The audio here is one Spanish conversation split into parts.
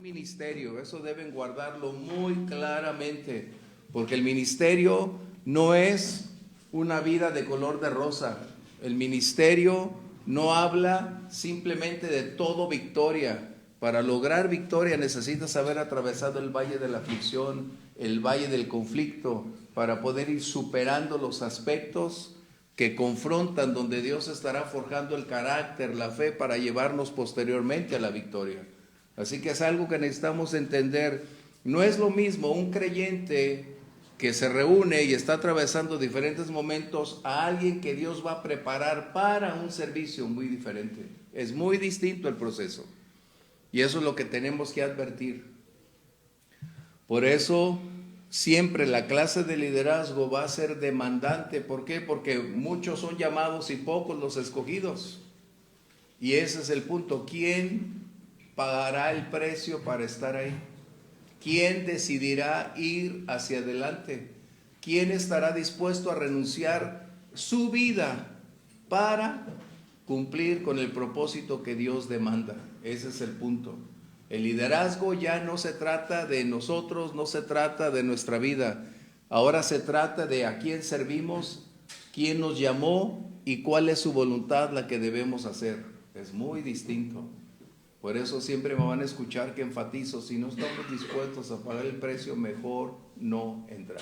Ministerio, eso deben guardarlo muy claramente, porque el ministerio no es una vida de color de rosa. El ministerio no habla simplemente de todo victoria. Para lograr victoria necesitas haber atravesado el valle de la aflicción, el valle del conflicto, para poder ir superando los aspectos que confrontan, donde Dios estará forjando el carácter, la fe, para llevarnos posteriormente a la victoria. Así que es algo que necesitamos entender. No es lo mismo un creyente que se reúne y está atravesando diferentes momentos a alguien que Dios va a preparar para un servicio muy diferente. Es muy distinto el proceso. Y eso es lo que tenemos que advertir. Por eso siempre la clase de liderazgo va a ser demandante. ¿Por qué? Porque muchos son llamados y pocos los escogidos. Y ese es el punto. ¿Quién pagará el precio para estar ahí? ¿Quién decidirá ir hacia adelante? ¿Quién estará dispuesto a renunciar su vida para cumplir con el propósito que Dios demanda? Ese es el punto. El liderazgo ya no se trata de nosotros, no se trata de nuestra vida. Ahora se trata de a quién servimos, quién nos llamó y cuál es su voluntad la que debemos hacer. Es muy distinto. Por eso siempre me van a escuchar que enfatizo: si no estamos dispuestos a pagar el precio, mejor no entrar.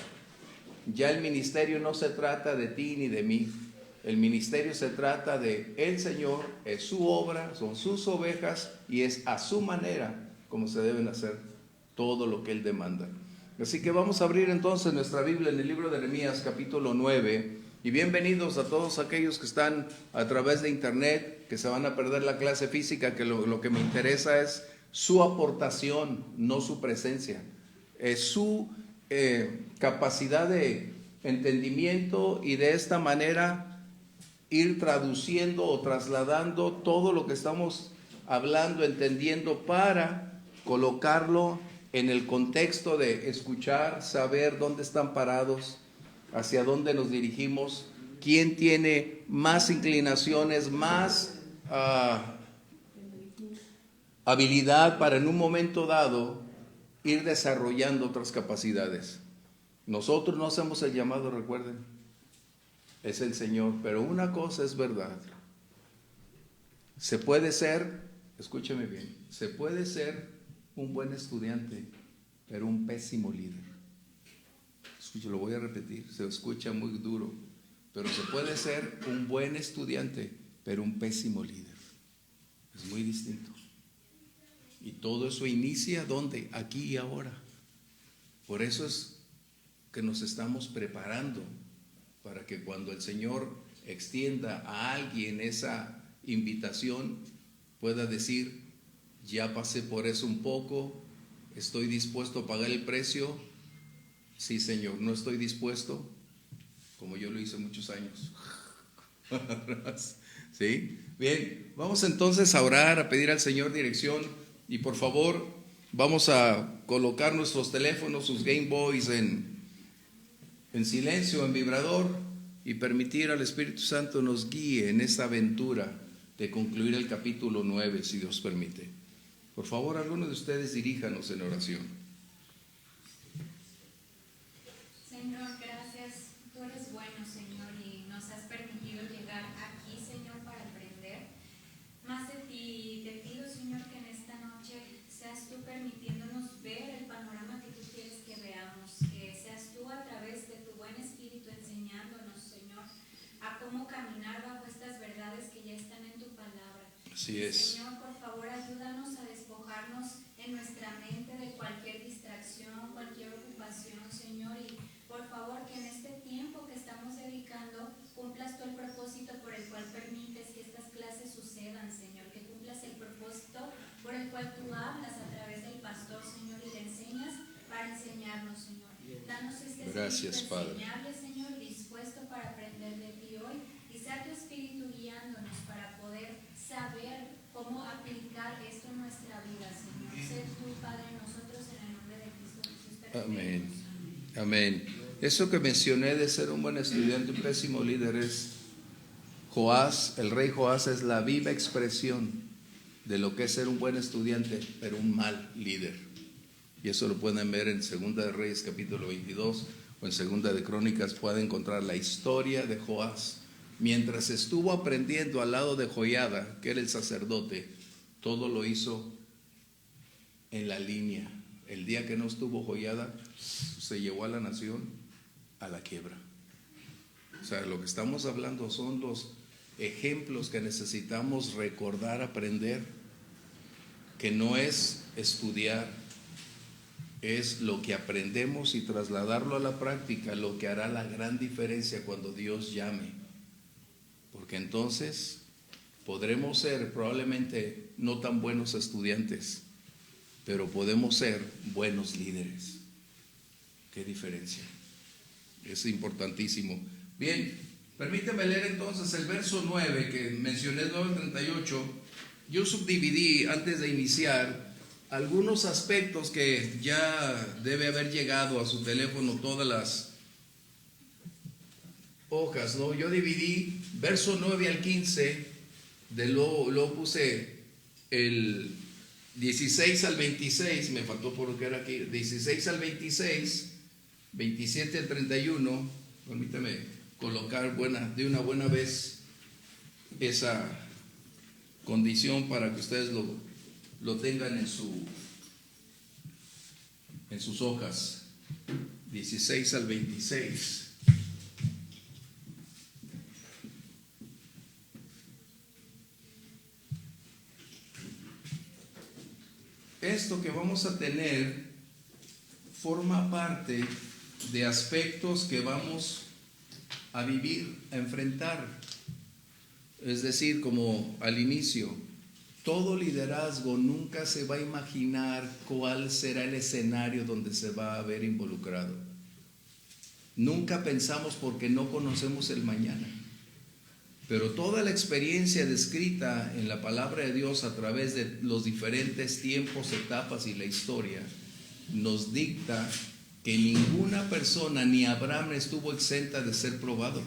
Ya el ministerio no se trata de ti ni de mí. El ministerio se trata de el Señor, es su obra, son sus ovejas y es a su manera como se deben hacer todo lo que Él demanda. Así que vamos a abrir entonces nuestra Biblia en el libro de Nehemías capítulo 9. Y bienvenidos a todos aquellos que están a través de internet, que se van a perder la clase física, que lo que me interesa es su aportación, no su presencia. Es su capacidad de entendimiento y de esta manera ir traduciendo o trasladando todo lo que estamos hablando, entendiendo, para colocarlo en el contexto de escuchar, saber dónde están parados, hacia dónde nos dirigimos, quién tiene más inclinaciones, más habilidad para en un momento dado ir desarrollando otras capacidades. Nosotros no hacemos el llamado, recuerden, es el Señor. Pero una cosa es verdad: se puede ser, escúcheme bien, se puede ser un buen estudiante, pero un pésimo líder. Lo voy a repetir, se escucha muy duro, pero se puede ser un buen estudiante, pero un pésimo líder. Es muy distinto. Y todo eso inicia ¿dónde? Aquí y ahora. Por eso es que nos estamos preparando para que cuando el Señor extienda a alguien esa invitación, pueda decir: ya pasé por eso un poco, estoy dispuesto a pagar el precio. Sí, Señor, no estoy dispuesto, como yo lo hice muchos años. ¿Sí? Bien, vamos entonces a orar, a pedir al Señor dirección. Y por favor, vamos a colocar nuestros teléfonos, sus Game Boys en silencio, en vibrador, y permitir al Espíritu Santo nos guíe en esta aventura de concluir el capítulo 9, si Dios permite. Por favor, algunos de ustedes diríjanos en oración. Señor, gracias. Tú eres bueno, Señor, y nos has permitido llegar aquí, Señor, para aprender más de ti. Te pido, Señor, que en esta noche seas tú permitiéndonos ver el panorama que tú quieres que veamos, que seas tú a través de tu buen espíritu enseñándonos, Señor, a cómo caminar bajo estas verdades que ya están en tu palabra. Así es. Señor, por favor, ayúdanos a despojarnos en nuestra mente de cualquier distracción, cualquier ocupación, Señor, y por favor, que en este tiempo que estamos dedicando cumplas tú el propósito por el cual permites que estas clases sucedan, Señor, que cumplas el propósito por el cual tú hablas a través del pastor, Señor, y le enseñas para enseñarnos, Señor. Danos este Gracias, espíritu Padre. enseñable, Señor, dispuesto para aprender de ti hoy, y sea tu espíritu guiándonos para poder saber cómo aplicar esto en nuestra vida, Señor. Sé tú, Padre, en nosotros, en el nombre de Cristo Jesús. Amén. Amén. Eso que mencioné de ser un buen estudiante, un pésimo líder, es Joás, el rey Joás, es la viva expresión de lo que es ser un buen estudiante, pero un mal líder. Y eso lo pueden ver en Segunda de Reyes capítulo 22 o en Segunda de Crónicas. Pueden encontrar la historia de Joás. Mientras estuvo aprendiendo al lado de Joiada, que era el sacerdote, todo lo hizo en la línea. El día que no estuvo Joiada, se llevó a la nación a la quiebra. O sea, lo que estamos hablando son los ejemplos que necesitamos recordar, aprender, que no es estudiar, es lo que aprendemos y trasladarlo a la práctica, lo que hará la gran diferencia cuando Dios llame. Porque entonces podremos ser probablemente no tan buenos estudiantes, pero podemos ser buenos líderes. ¿Qué diferencia? Es importantísimo. Bien, permíteme leer entonces el verso 9 que mencioné, 9:38. Yo subdividí antes de iniciar algunos aspectos que ya debe haber llegado a su teléfono todas las hojas, ¿no? Yo dividí verso 9 al 15, luego puse el 16 al 26, me faltó por lo que era aquí, 16 al 26, 27 al 31, permítame colocar de una buena vez esa condición para que ustedes lo tengan en sus hojas, 16 al 26. Esto que vamos a tener forma parte de aspectos que vamos a vivir, a enfrentar. Es decir, como al inicio, todo liderazgo nunca se va a imaginar cuál será el escenario donde se va a ver involucrado. Nunca pensamos porque no conocemos el mañana. Pero toda la experiencia descrita en la palabra de Dios a través de los diferentes tiempos, etapas y la historia nos dicta que ninguna persona, ni Abraham, estuvo exenta de ser probado.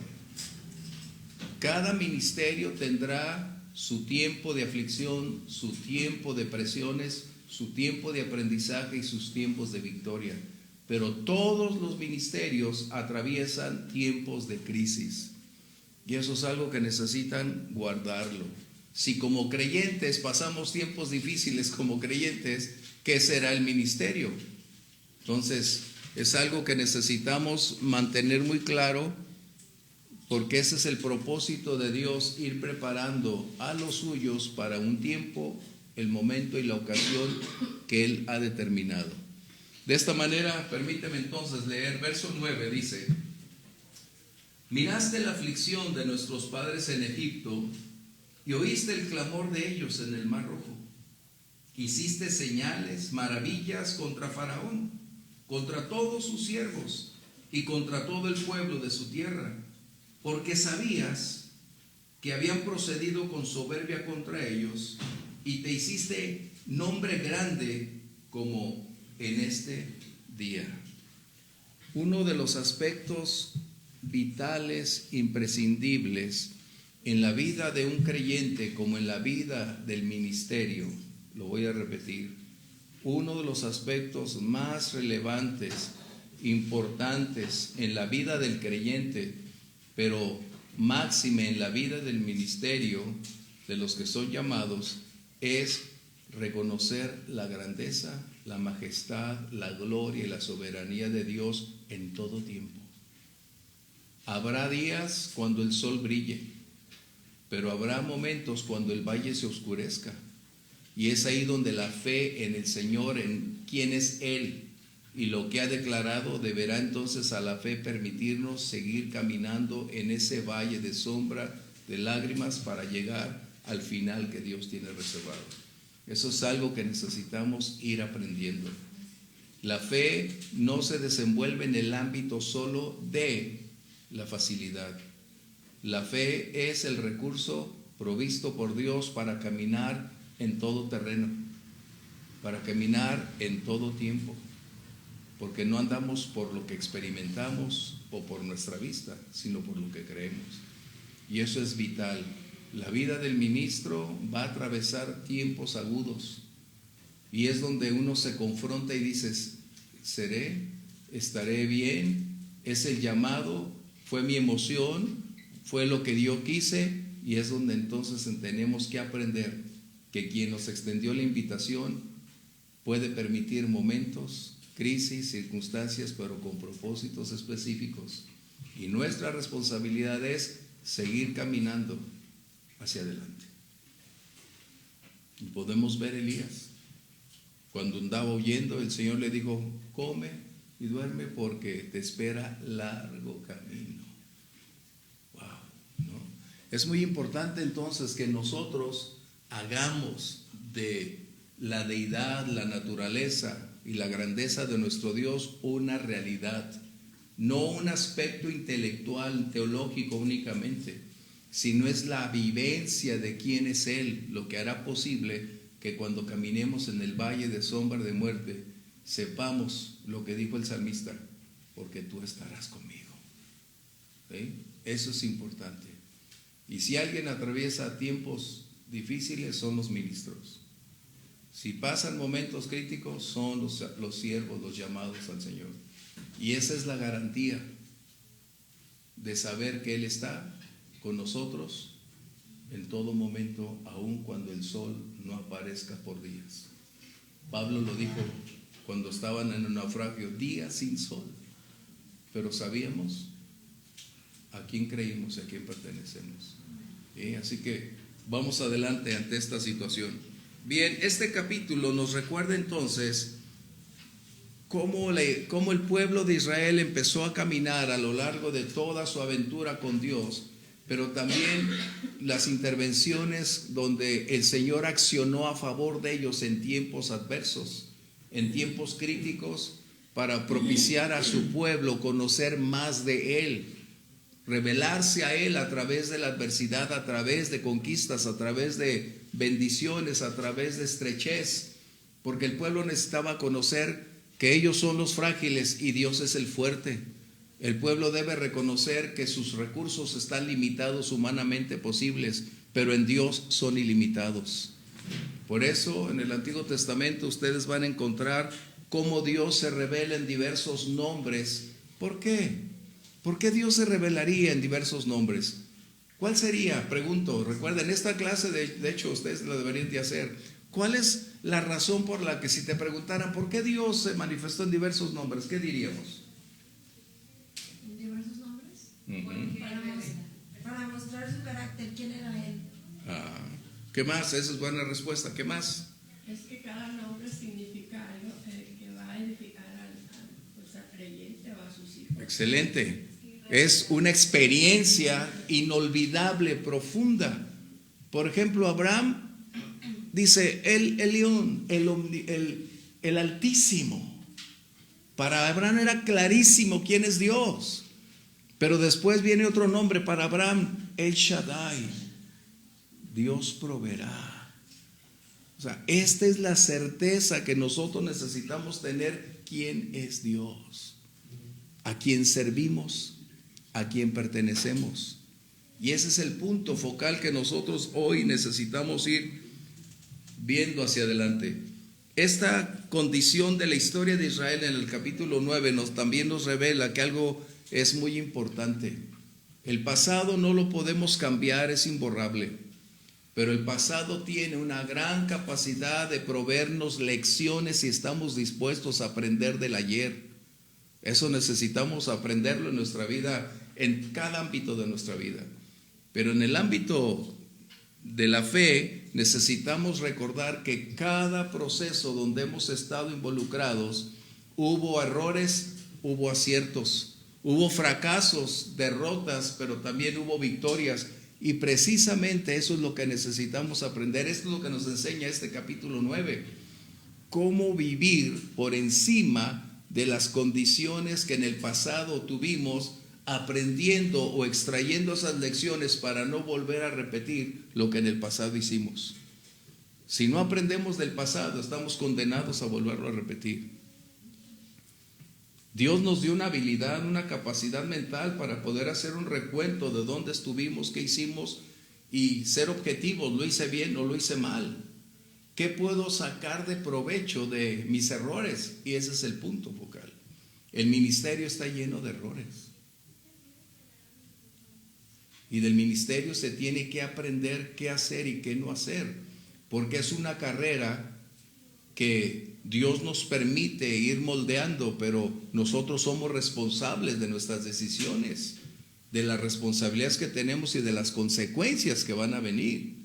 Cada ministerio tendrá su tiempo de aflicción, su tiempo de presiones, su tiempo de aprendizaje y sus tiempos de victoria. Pero todos los ministerios atraviesan tiempos de crisis. Y eso es algo que necesitan guardarlo. Si como creyentes pasamos tiempos difíciles como creyentes, ¿qué será el ministerio? Entonces, es algo que necesitamos mantener muy claro, porque ese es el propósito de Dios, ir preparando a los suyos para un tiempo, el momento y la ocasión que Él ha determinado. De esta manera, permíteme entonces leer verso 9, dice: miraste la aflicción de nuestros padres en Egipto y oíste el clamor de ellos en el Mar Rojo. Hiciste señales, maravillas contra Faraón, contra todos sus siervos y contra todo el pueblo de su tierra, porque sabías que habían procedido con soberbia contra ellos y te hiciste nombre grande como en este día. Uno de los aspectos vitales, imprescindibles en la vida de un creyente como en la vida del ministerio, lo voy a repetir, uno de los aspectos más relevantes, importantes en la vida del creyente, pero máxime en la vida del ministerio de los que son llamados, es reconocer la grandeza, la majestad, la gloria y la soberanía de Dios en todo tiempo. Habrá días cuando el sol brille, pero habrá momentos cuando el valle se oscurezca. Y es ahí donde la fe en el Señor, en quién es Él y lo que ha declarado, deberá entonces a la fe permitirnos seguir caminando en ese valle de sombra, de lágrimas, para llegar al final que Dios tiene reservado. Eso es algo que necesitamos ir aprendiendo. La fe no se desenvuelve en el ámbito solo de la facilidad. La fe es el recurso provisto por Dios para caminar en todo terreno, para caminar en todo tiempo, porque no andamos por lo que experimentamos o por nuestra vista, sino por lo que creemos. Y eso es vital. la vida del ministro va a atravesar tiempos agudos. Y es donde uno se confronta y dices, ¿seré? ¿Estaré bien? ¿Es el llamado? ¿Fue mi emoción? ¿Fue lo que yo quise? Y es donde entonces tenemos que aprender que quien nos extendió la invitación puede permitir momentos, crisis, circunstancias, pero con propósitos específicos. Y nuestra responsabilidad es seguir caminando hacia adelante. Y podemos ver a Elías. Cuando andaba huyendo, el Señor le dijo, come y duerme porque te espera largo camino. Wow, ¿no? Es muy importante entonces que nosotros hagamos de la deidad, la naturaleza y la grandeza de nuestro Dios una realidad, no un aspecto intelectual, teológico únicamente, sino es la vivencia de quién es Él lo que hará posible que cuando caminemos en el valle de sombra de muerte, sepamos lo que dijo el salmista, porque tú estarás conmigo. ¿Sí? Eso es importante. Y si alguien atraviesa tiempos difíciles, son los ministros. Si pasan momentos críticos, son los siervos, los llamados al Señor. Y esa es la garantía de saber que Él está con nosotros en todo momento, aun cuando el sol no aparezca por días. Pablo lo dijo cuando estaban en un naufragio, días sin sol, pero sabíamos a quién creímos y a quién pertenecemos. Así que vamos adelante ante esta situación. Bien, este capítulo nos recuerda entonces cómo el pueblo de Israel empezó a caminar a lo largo de toda su aventura con Dios, pero también las intervenciones donde el Señor accionó a favor de ellos en tiempos adversos, en tiempos críticos, para propiciar a su pueblo conocer más de Él, revelarse a Él a través de la adversidad, a través de conquistas, a través de bendiciones, a través de estrechez, porque el pueblo necesitaba conocer que ellos son los frágiles y Dios es el fuerte. El pueblo debe reconocer que sus recursos están limitados humanamente posibles, pero en Dios son ilimitados. Por eso en el Antiguo Testamento ustedes van a encontrar cómo Dios se revela en diversos nombres. ¿Por qué? ¿Por qué Dios se revelaría en diversos nombres? ¿Cuál sería? Pregunto, recuerden, esta clase de hecho ustedes la deberían de hacer. ¿Cuál es la razón por la que si te preguntaran por qué Dios se manifestó en diversos nombres, qué diríamos? ¿En diversos nombres? Uh-huh. Para mostrar su carácter, quién era Él. ¿Qué más? Esa es buena respuesta. ¿Qué más? Es que cada nombre significa algo que va a edificar al creyente o a sus hijos. Excelente. Es una experiencia inolvidable, profunda. Por ejemplo, Abraham dice, el León, el Altísimo. Para Abraham era clarísimo quién es Dios. Pero después viene otro nombre para Abraham, El Shaddai. Dios proveerá. O sea, esta es la certeza que nosotros necesitamos tener, quién es Dios, a quién servimos, a quién pertenecemos. Y ese es el punto focal que nosotros hoy necesitamos ir viendo hacia adelante. Esta condición de la historia de Israel en el capítulo 9 también nos revela que algo es muy importante. El pasado no lo podemos cambiar, es imborrable. Pero el pasado tiene una gran capacidad de proveernos lecciones si estamos dispuestos a aprender del ayer. Eso necesitamos aprenderlo en nuestra vida, en cada ámbito de nuestra vida. Pero en el ámbito de la fe necesitamos recordar que cada proceso donde hemos estado involucrados, hubo errores, hubo aciertos, hubo fracasos, derrotas, pero también hubo victorias. Y precisamente eso es lo que necesitamos aprender. Esto es lo que nos enseña este capítulo 9. Cómo vivir por encima de las condiciones que en el pasado tuvimos, aprendiendo o extrayendo esas lecciones para no volver a repetir lo que en el pasado hicimos. Si no aprendemos del pasado, estamos condenados a volverlo a repetir. Dios nos dio una habilidad, una capacidad mental para poder hacer un recuento de dónde estuvimos, qué hicimos y ser objetivos, ¿lo hice bien o lo hice mal? ¿Qué puedo sacar de provecho de mis errores? Y ese es el punto focal. El ministerio está lleno de errores. Y del ministerio se tiene que aprender qué hacer y qué no hacer, porque es una carrera que Dios nos permite ir moldeando, pero nosotros somos responsables de nuestras decisiones, de las responsabilidades que tenemos y de las consecuencias que van a venir.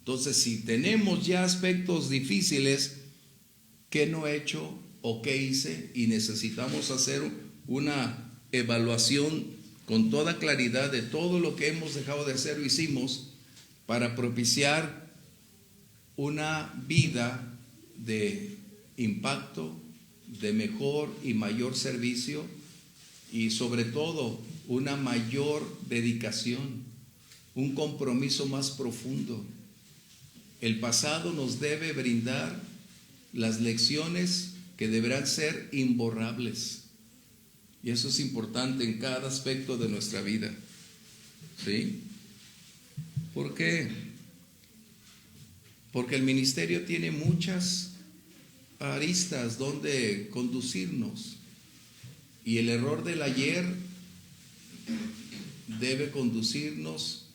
Entonces, si tenemos ya aspectos difíciles, ¿qué no he hecho o qué hice? Y necesitamos hacer una evaluación con toda claridad de todo lo que hemos dejado de hacer o hicimos para propiciar una vida de impacto, de mejor y mayor servicio y sobre todo una mayor dedicación, un compromiso más profundo. El pasado nos debe brindar las lecciones que deberán ser imborrables. Y eso es importante en cada aspecto de nuestra vida. ¿Sí? ¿Por qué? Porque el ministerio tiene muchas aristas donde conducirnos. Y el error del ayer debe conducirnos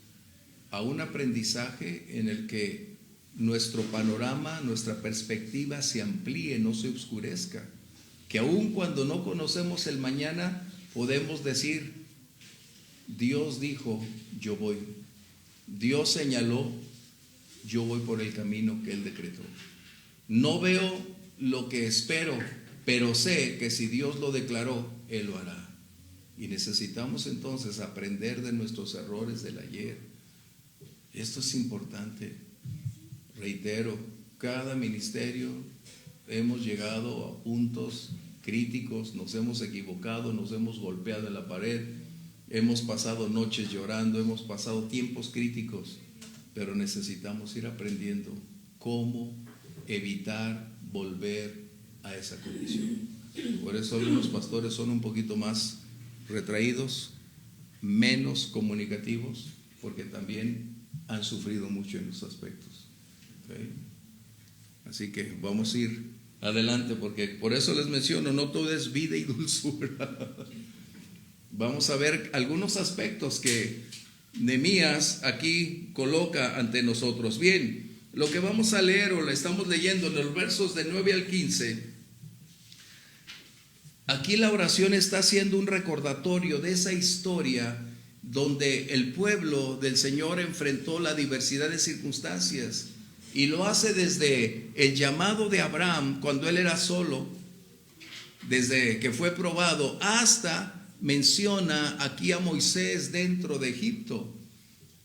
a un aprendizaje en el que nuestro panorama, nuestra perspectiva se amplíe, no se oscurezca. Que aun cuando no conocemos el mañana, podemos decir, Dios dijo, yo voy. Dios señaló, yo voy por el camino que Él decretó. No veo lo que espero, pero sé que si Dios lo declaró, Él lo hará. Y necesitamos entonces aprender de nuestros errores del ayer. Esto es importante. Reitero, cada ministerio hemos llegado a puntos críticos, nos hemos equivocado, nos hemos golpeado en la pared, hemos pasado noches llorando, hemos pasado tiempos críticos, pero necesitamos ir aprendiendo cómo evitar volver a esa condición. Por eso algunos pastores son un poquito más retraídos, menos comunicativos, porque también han sufrido mucho en esos aspectos. ¿Okay? Así que vamos a ir adelante, porque por eso les menciono, no todo es vida y dulzura. Vamos a ver algunos aspectos que Nehemías aquí coloca ante nosotros. Bien, lo que vamos a leer o le estamos leyendo en los versos de 9 al 15, aquí la oración está haciendo un recordatorio de esa historia donde el pueblo del Señor enfrentó la diversidad de circunstancias. Y lo hace desde el llamado de Abraham cuando él era solo, desde que fue probado, hasta menciona aquí a Moisés dentro de Egipto,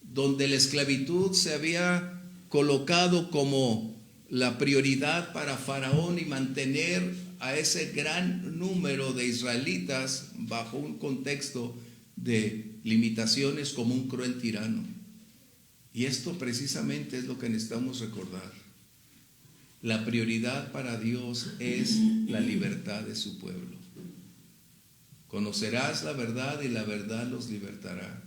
donde la esclavitud se había colocado como la prioridad para Faraón y mantener a ese gran número de israelitas bajo un contexto de limitaciones como un cruel tirano. Y esto precisamente es lo que necesitamos recordar. La prioridad para Dios es la libertad de su pueblo. Conocerás la verdad y la verdad los libertará.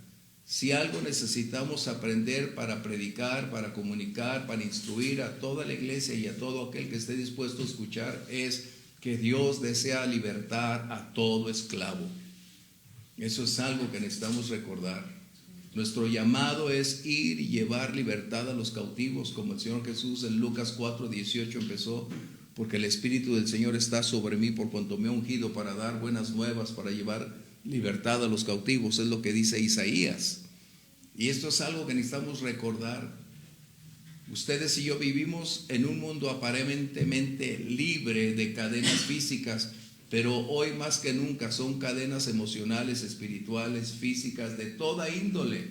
Si algo necesitamos aprender para predicar, para comunicar, para instruir a toda la iglesia y a todo aquel que esté dispuesto a escuchar, es que Dios desea libertar a todo esclavo. Eso es algo que necesitamos recordar. Nuestro llamado es ir y llevar libertad a los cautivos, como el Señor Jesús en Lucas 4:18 empezó, porque el Espíritu del Señor está sobre mí por cuanto me ha ungido para dar buenas nuevas, para llevar libertad a los cautivos, es lo que dice Isaías. Y esto es algo que necesitamos recordar. Ustedes y yo vivimos en un mundo aparentemente libre de cadenas físicas, pero hoy más que nunca son cadenas emocionales, espirituales, físicas, de toda índole.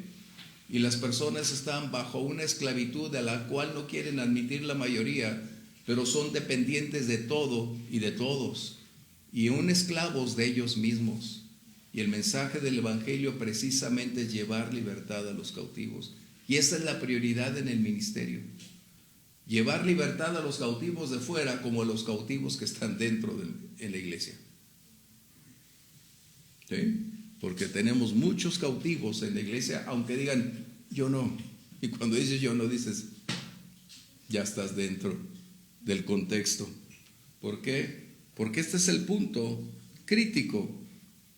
Y las personas están bajo una esclavitud a la cual no quieren admitir la mayoría, pero son dependientes de todo y de todos, y aún esclavos de ellos mismos. Y el mensaje del Evangelio precisamente es llevar libertad a los cautivos. Y esa es la prioridad en el ministerio. Llevar libertad a los cautivos de fuera como a los cautivos que están dentro en la iglesia. ¿Sí? Porque tenemos muchos cautivos en la iglesia, aunque digan, yo no, Y cuando dices yo no, dices, ya estás dentro del contexto. ¿Por qué? Porque este es el punto crítico.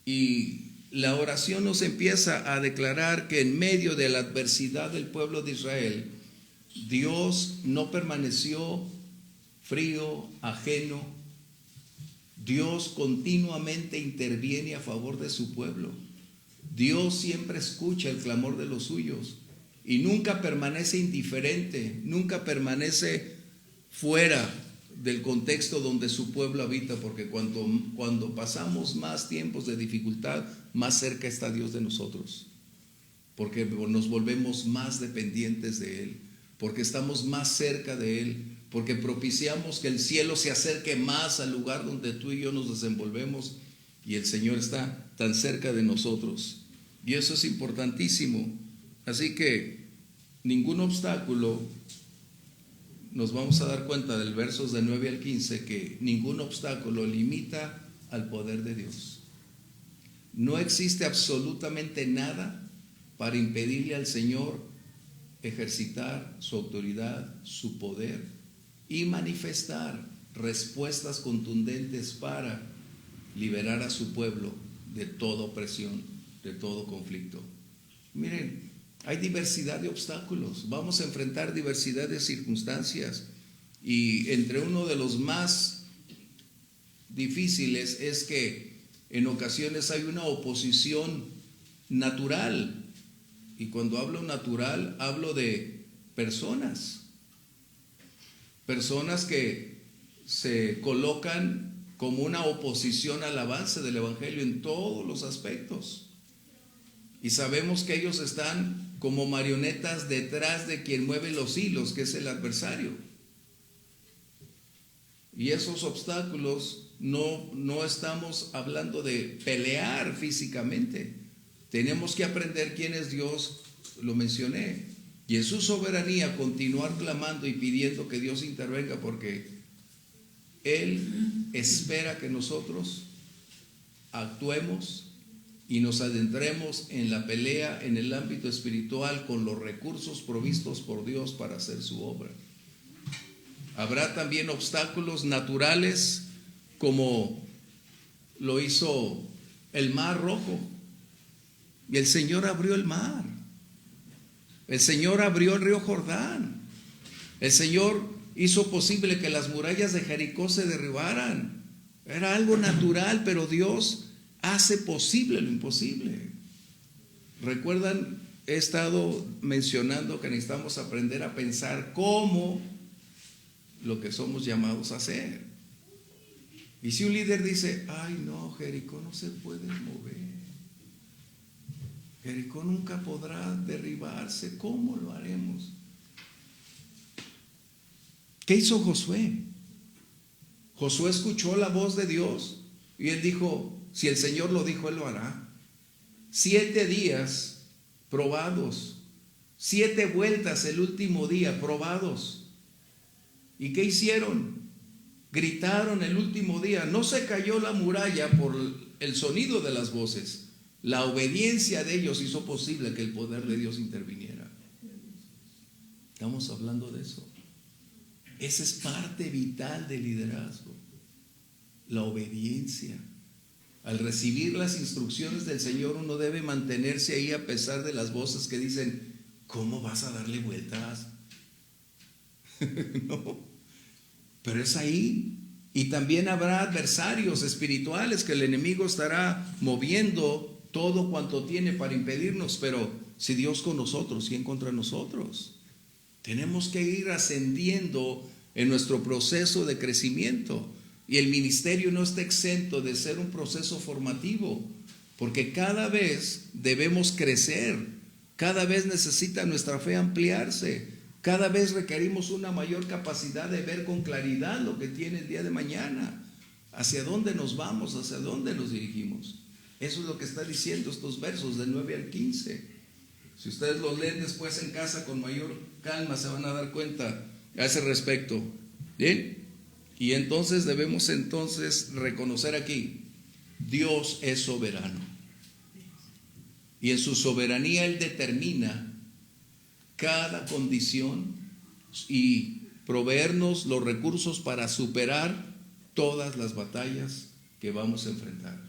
Y la oración nos empieza a declarar que en medio de la adversidad del pueblo de Israel, Dios no permaneció frío, ajeno. Dios continuamente interviene a favor de su pueblo. Dios siempre escucha el clamor de los suyos y nunca permanece indiferente, nunca permanece fuera del contexto donde su pueblo habita, porque cuando pasamos más tiempos de dificultad, más cerca está Dios de nosotros, porque nos volvemos más dependientes de Él, porque estamos más cerca de Él, porque propiciamos que el cielo se acerque más al lugar donde tú y yo nos desenvolvemos, y el Señor está tan cerca de nosotros, y eso es importantísimo. Así que ningún obstáculo, nos vamos a dar cuenta del versos de 9 al 15, que ningún obstáculo limita al poder de Dios. No existe absolutamente nada para impedirle al Señor ejercitar su autoridad, su poder y manifestar respuestas contundentes para liberar a su pueblo de toda opresión, de todo conflicto. Miren, hay diversidad de obstáculos, vamos a enfrentar diversidad de circunstancias, y entre uno de los más difíciles es que en ocasiones hay una oposición natural, y cuando hablo natural hablo de personas que se colocan como una oposición al avance del Evangelio en todos los aspectos, y sabemos que ellos están como marionetas detrás de quien mueve los hilos, que es el adversario. Y esos obstáculos no estamos hablando de pelear físicamente. Tenemos que aprender quién es Dios, lo mencioné, y en su soberanía continuar clamando y pidiendo que Dios intervenga, porque Él espera que nosotros actuemos y nos adentremos en la pelea en el ámbito espiritual con los recursos provistos por Dios para hacer su obra. Habrá también obstáculos naturales, como lo hizo el Mar Rojo. Y el Señor abrió el mar. El Señor abrió el río Jordán. El Señor hizo posible que las murallas de Jericó se derribaran. Era algo natural, pero Dios hace posible lo imposible. Recuerdan, he estado mencionando que necesitamos aprender a pensar como lo que somos llamados a hacer. Y si un líder dice, ay no, Jericó no se puede mover, Jericó nunca podrá derribarse, ¿cómo lo haremos? ¿Qué hizo Josué? Josué escuchó la voz de Dios y él dijo, si el Señor lo dijo, Él lo hará. 7 días probados, 7 vueltas el último día probados. ¿Y qué hicieron? Gritaron el último día. No se cayó la muralla por el sonido de las voces. La obediencia de ellos hizo posible que el poder de Dios interviniera. Estamos hablando de eso. Esa es parte vital del liderazgo, la obediencia. Al recibir las instrucciones del Señor, uno debe mantenerse ahí a pesar de las voces que dicen, ¿cómo vas a darle vueltas? No, pero es ahí. Y también habrá adversarios espirituales que el enemigo estará moviendo todo cuanto tiene para impedirnos, pero si Dios con nosotros, ¿quién contra nosotros? Tenemos que ir ascendiendo en nuestro proceso de crecimiento. Y el ministerio no está exento de ser un proceso formativo, porque cada vez debemos crecer, cada vez necesita nuestra fe ampliarse, cada vez requerimos una mayor capacidad de ver con claridad lo que tiene el día de mañana, hacia dónde nos vamos, hacia dónde nos dirigimos. Eso es lo que está diciendo estos versos del 9 al 15. Si ustedes los leen después en casa con mayor calma, se van a dar cuenta a ese respecto. ¿Bien? Y entonces debemos reconocer aquí, Dios es soberano. Y en su soberanía Él determina cada condición y proveernos los recursos para superar todas las batallas que vamos a enfrentar.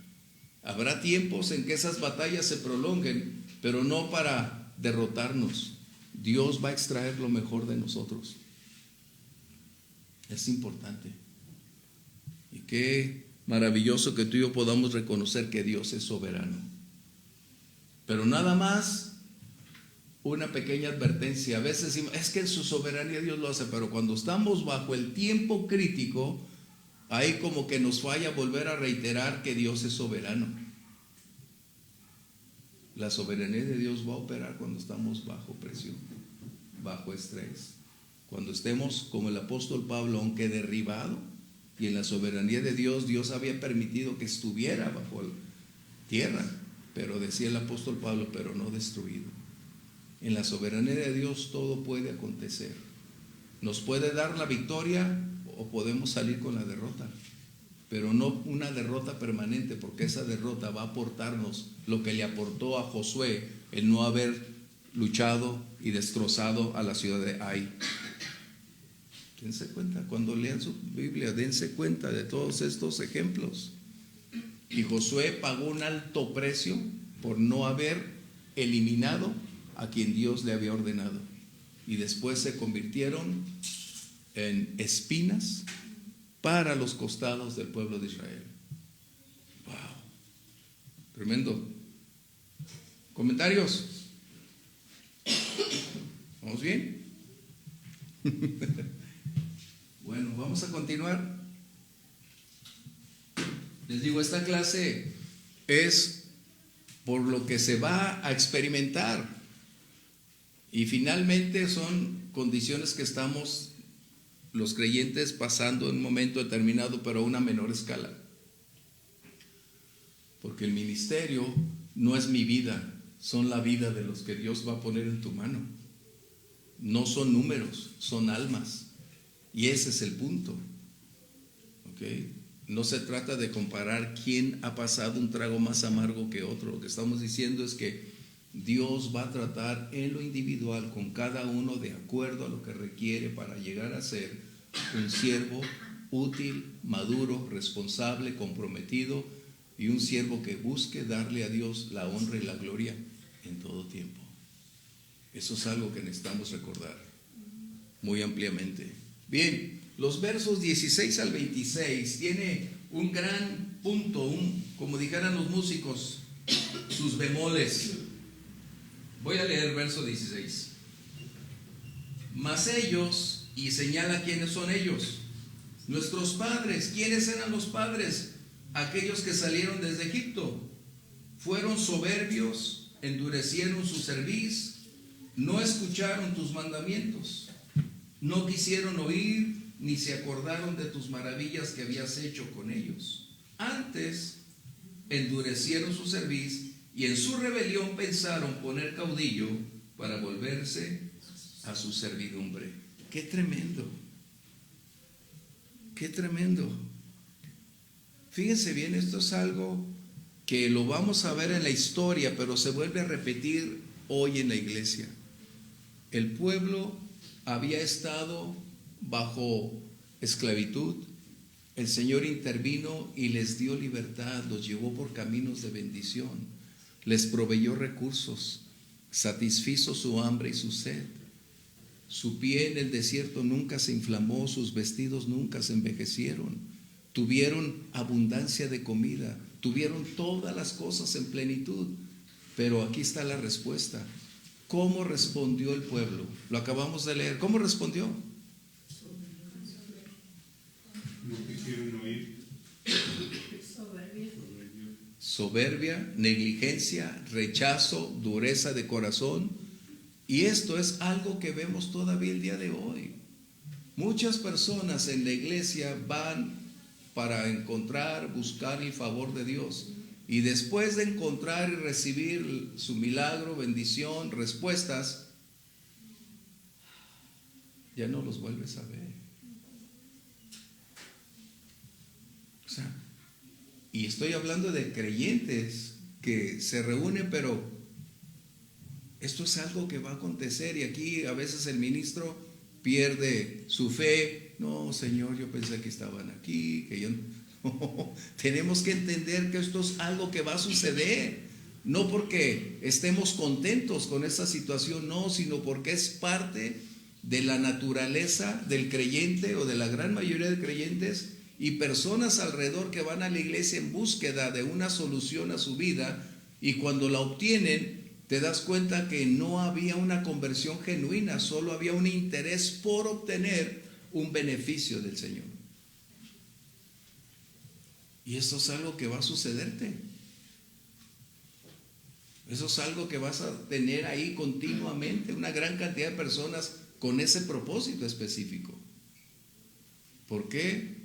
Habrá tiempos en que esas batallas se prolonguen, pero no para derrotarnos. Dios va a extraer lo mejor de nosotros. Es importante. Y qué maravilloso que tú y yo podamos reconocer que Dios es soberano. Pero nada más una pequeña advertencia. A veces decimos, es que en su soberanía Dios lo hace, pero cuando estamos bajo el tiempo crítico, ahí como que nos falla volver a reiterar que Dios es soberano. La soberanía de Dios va a operar cuando estamos bajo presión, bajo estrés. Cuando estemos como el apóstol Pablo, aunque derribado, y en la soberanía de Dios, Dios había permitido que estuviera bajo tierra, pero decía el apóstol Pablo, pero no destruido. En la soberanía de Dios todo puede acontecer. Nos puede dar la victoria o podemos salir con la derrota, pero no una derrota permanente, porque esa derrota va a aportarnos lo que le aportó a Josué el no haber luchado y destrozado a la ciudad de Ai. Dense cuenta, cuando lean su Biblia, dense cuenta de todos estos ejemplos. Y Josué pagó un alto precio por no haber eliminado a quien Dios le había ordenado. Y después se convirtieron en espinas para los costados del pueblo de Israel. ¡Wow! Tremendo. ¿Comentarios? ¿Vamos bien? Bueno, vamos a continuar. Les digo, esta clase es por lo que se va a experimentar. Y finalmente son condiciones que estamos los creyentes pasando en un momento determinado, pero a una menor escala. Porque el ministerio no es mi vida, son la vida de los que Dios va a poner en tu mano. No son números, son almas. Y ese es el punto. ¿Okay? No se trata de comparar quién ha pasado un trago más amargo que otro. Lo que estamos diciendo es que Dios va a tratar en lo individual con cada uno de acuerdo a lo que requiere para llegar a ser un siervo útil, maduro, responsable, comprometido y un siervo que busque darle a Dios la honra y la gloria en todo tiempo. Eso es algo que necesitamos recordar muy ampliamente. Bien, los versos 16 al 26 tiene un gran punto, como dijeran los músicos, sus bemoles. Voy a leer el verso 16. Mas ellos, y señala quiénes son ellos, nuestros padres. ¿Quiénes eran los padres? Aquellos que salieron desde Egipto. Fueron soberbios, endurecieron su cerviz, no escucharon tus mandamientos, no quisieron oír, ni se acordaron de tus maravillas que habías hecho con ellos. Antes endurecieron su cerviz y en su rebelión pensaron poner caudillo para volverse a su servidumbre. ¡Qué tremendo! ¡Qué tremendo! Fíjense bien, esto es algo que lo vamos a ver en la historia, pero se vuelve a repetir hoy en la iglesia. El pueblo había estado bajo esclavitud. El Señor intervino y les dio libertad, los llevó por caminos de bendición, les proveyó recursos, satisfizo su hambre y su sed. Su pie en el desierto nunca se inflamó, sus vestidos nunca se envejecieron. Tuvieron abundancia de comida, tuvieron todas las cosas en plenitud. Pero aquí está la respuesta. ¿Cómo respondió el pueblo? Lo acabamos de leer. ¿Cómo respondió? No quisieron oír. Soberbia, negligencia, rechazo, dureza de corazón. Y esto es algo que vemos todavía el día de hoy. Muchas personas en la iglesia van para encontrar, buscar el favor de Dios. Y después de encontrar y recibir su milagro, bendición, respuestas, ya no los vuelves a ver. O sea, y estoy hablando de creyentes que se reúnen, pero Esto es algo que va a acontecer, y aquí a veces el ministro pierde su fe. No, Señor, yo pensé que estaban aquí, que yo no. Tenemos que entender que esto es algo que va a suceder, no porque estemos contentos con esta situación, no, sino porque es parte de la naturaleza del creyente o de la gran mayoría de creyentes y personas alrededor que van a la iglesia en búsqueda de una solución a su vida, y cuando la obtienen te das cuenta que no había una conversión genuina, solo había un interés por obtener un beneficio del Señor. Y esto es algo que va a sucederte. Eso es algo que vas a tener ahí continuamente, una gran cantidad de personas con ese propósito específico. ¿Por qué?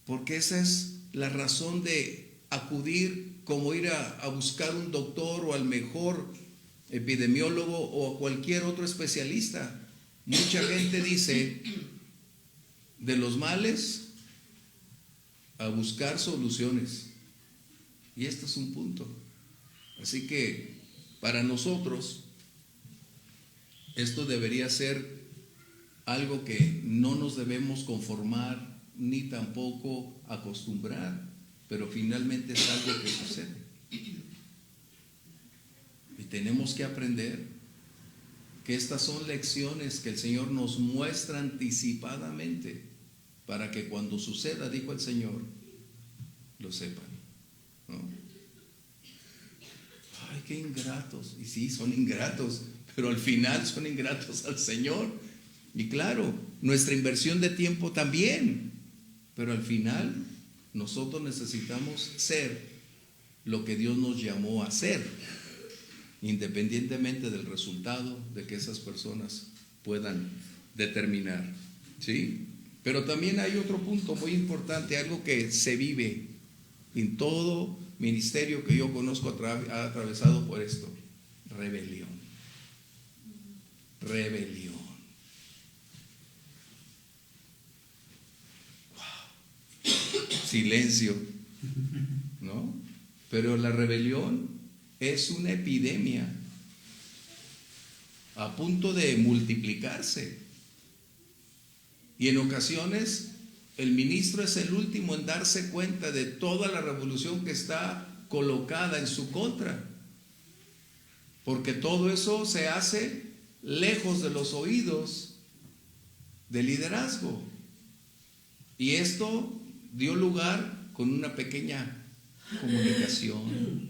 Porque esa es la razón de acudir, como ir a buscar un doctor o al mejor epidemiólogo o a cualquier otro especialista. Mucha gente dice, de los males a buscar soluciones. Y este es un punto. Así que para nosotros esto debería ser algo que no nos debemos conformar ni tampoco acostumbrar, pero finalmente es algo que sucede. Y tenemos que aprender que estas son lecciones que el Señor nos muestra anticipadamente para que cuando suceda, dijo el Señor, lo sepan, ¿no? Ay, qué ingratos. Y sí, son ingratos, pero al final son ingratos al Señor. Y claro, nuestra inversión de tiempo también, pero al final nosotros necesitamos ser lo que Dios nos llamó a ser, independientemente del resultado de que esas personas puedan determinar, ¿sí? Pero también hay otro punto muy importante, algo que se vive en todo ministerio que yo conozco, ha atravesado por esto: rebelión. Rebelión. Wow. Silencio, ¿no? Pero la rebelión es una epidemia a punto de multiplicarse. Y en ocasiones el ministro es el último en darse cuenta de toda la revolución que está colocada en su contra, porque todo eso se hace lejos de los oídos del liderazgo. Y esto dio lugar con una pequeña comunicación,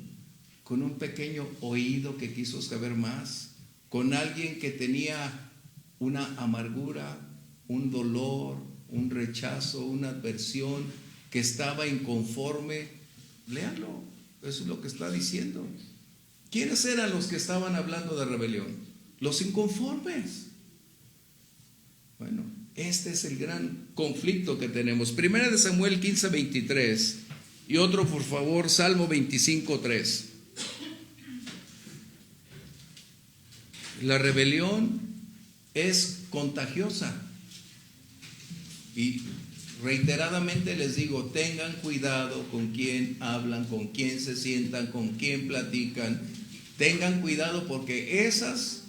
con un pequeño oído que quiso saber más, con alguien que tenía una amargura, un dolor, un rechazo, una adversión, que estaba inconforme. Léanlo, eso es lo que está diciendo. ¿Quiénes eran los que estaban hablando de rebelión? Los inconformes. Bueno, este es el gran conflicto que tenemos. Primera de Samuel 15:23 y otro, por favor, Salmo 25:3. La rebelión es contagiosa. Y reiteradamente les digo, tengan cuidado con quién hablan, con quién se sientan, con quién platican. Tengan cuidado, porque esas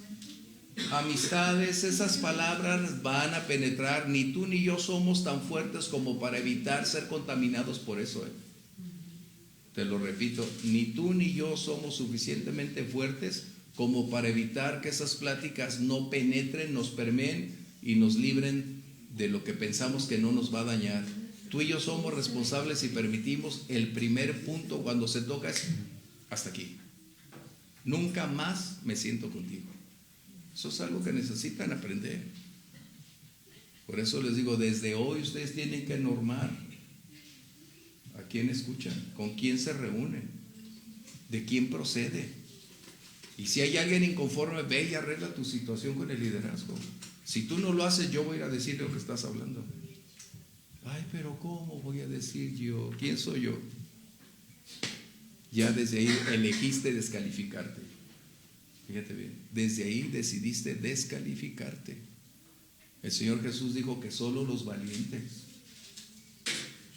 amistades, esas palabras van a penetrar. Ni tú ni yo somos tan fuertes como para evitar ser contaminados por eso. Te lo repito, ni tú ni yo somos suficientemente fuertes como para evitar que esas pláticas no penetren, nos permeen y nos libren de lo que pensamos que no nos va a dañar. Tú y yo somos responsables y permitimos. El primer punto cuando se toca es hasta aquí. Nunca más me siento contigo. Eso es algo que necesitan aprender. Por eso les digo, desde hoy ustedes tienen que normar a quién escuchan, con quién se reúnen, de quién procede. Y si hay alguien inconforme, ve y arregla tu situación con el liderazgo. Si tú no lo haces, yo voy a decir lo que estás hablando. Ay, pero ¿cómo voy a decir yo? ¿Quién soy yo? Ya desde ahí elegiste descalificarte. Fíjate bien, desde ahí decidiste descalificarte. El Señor Jesús dijo que solo los valientes.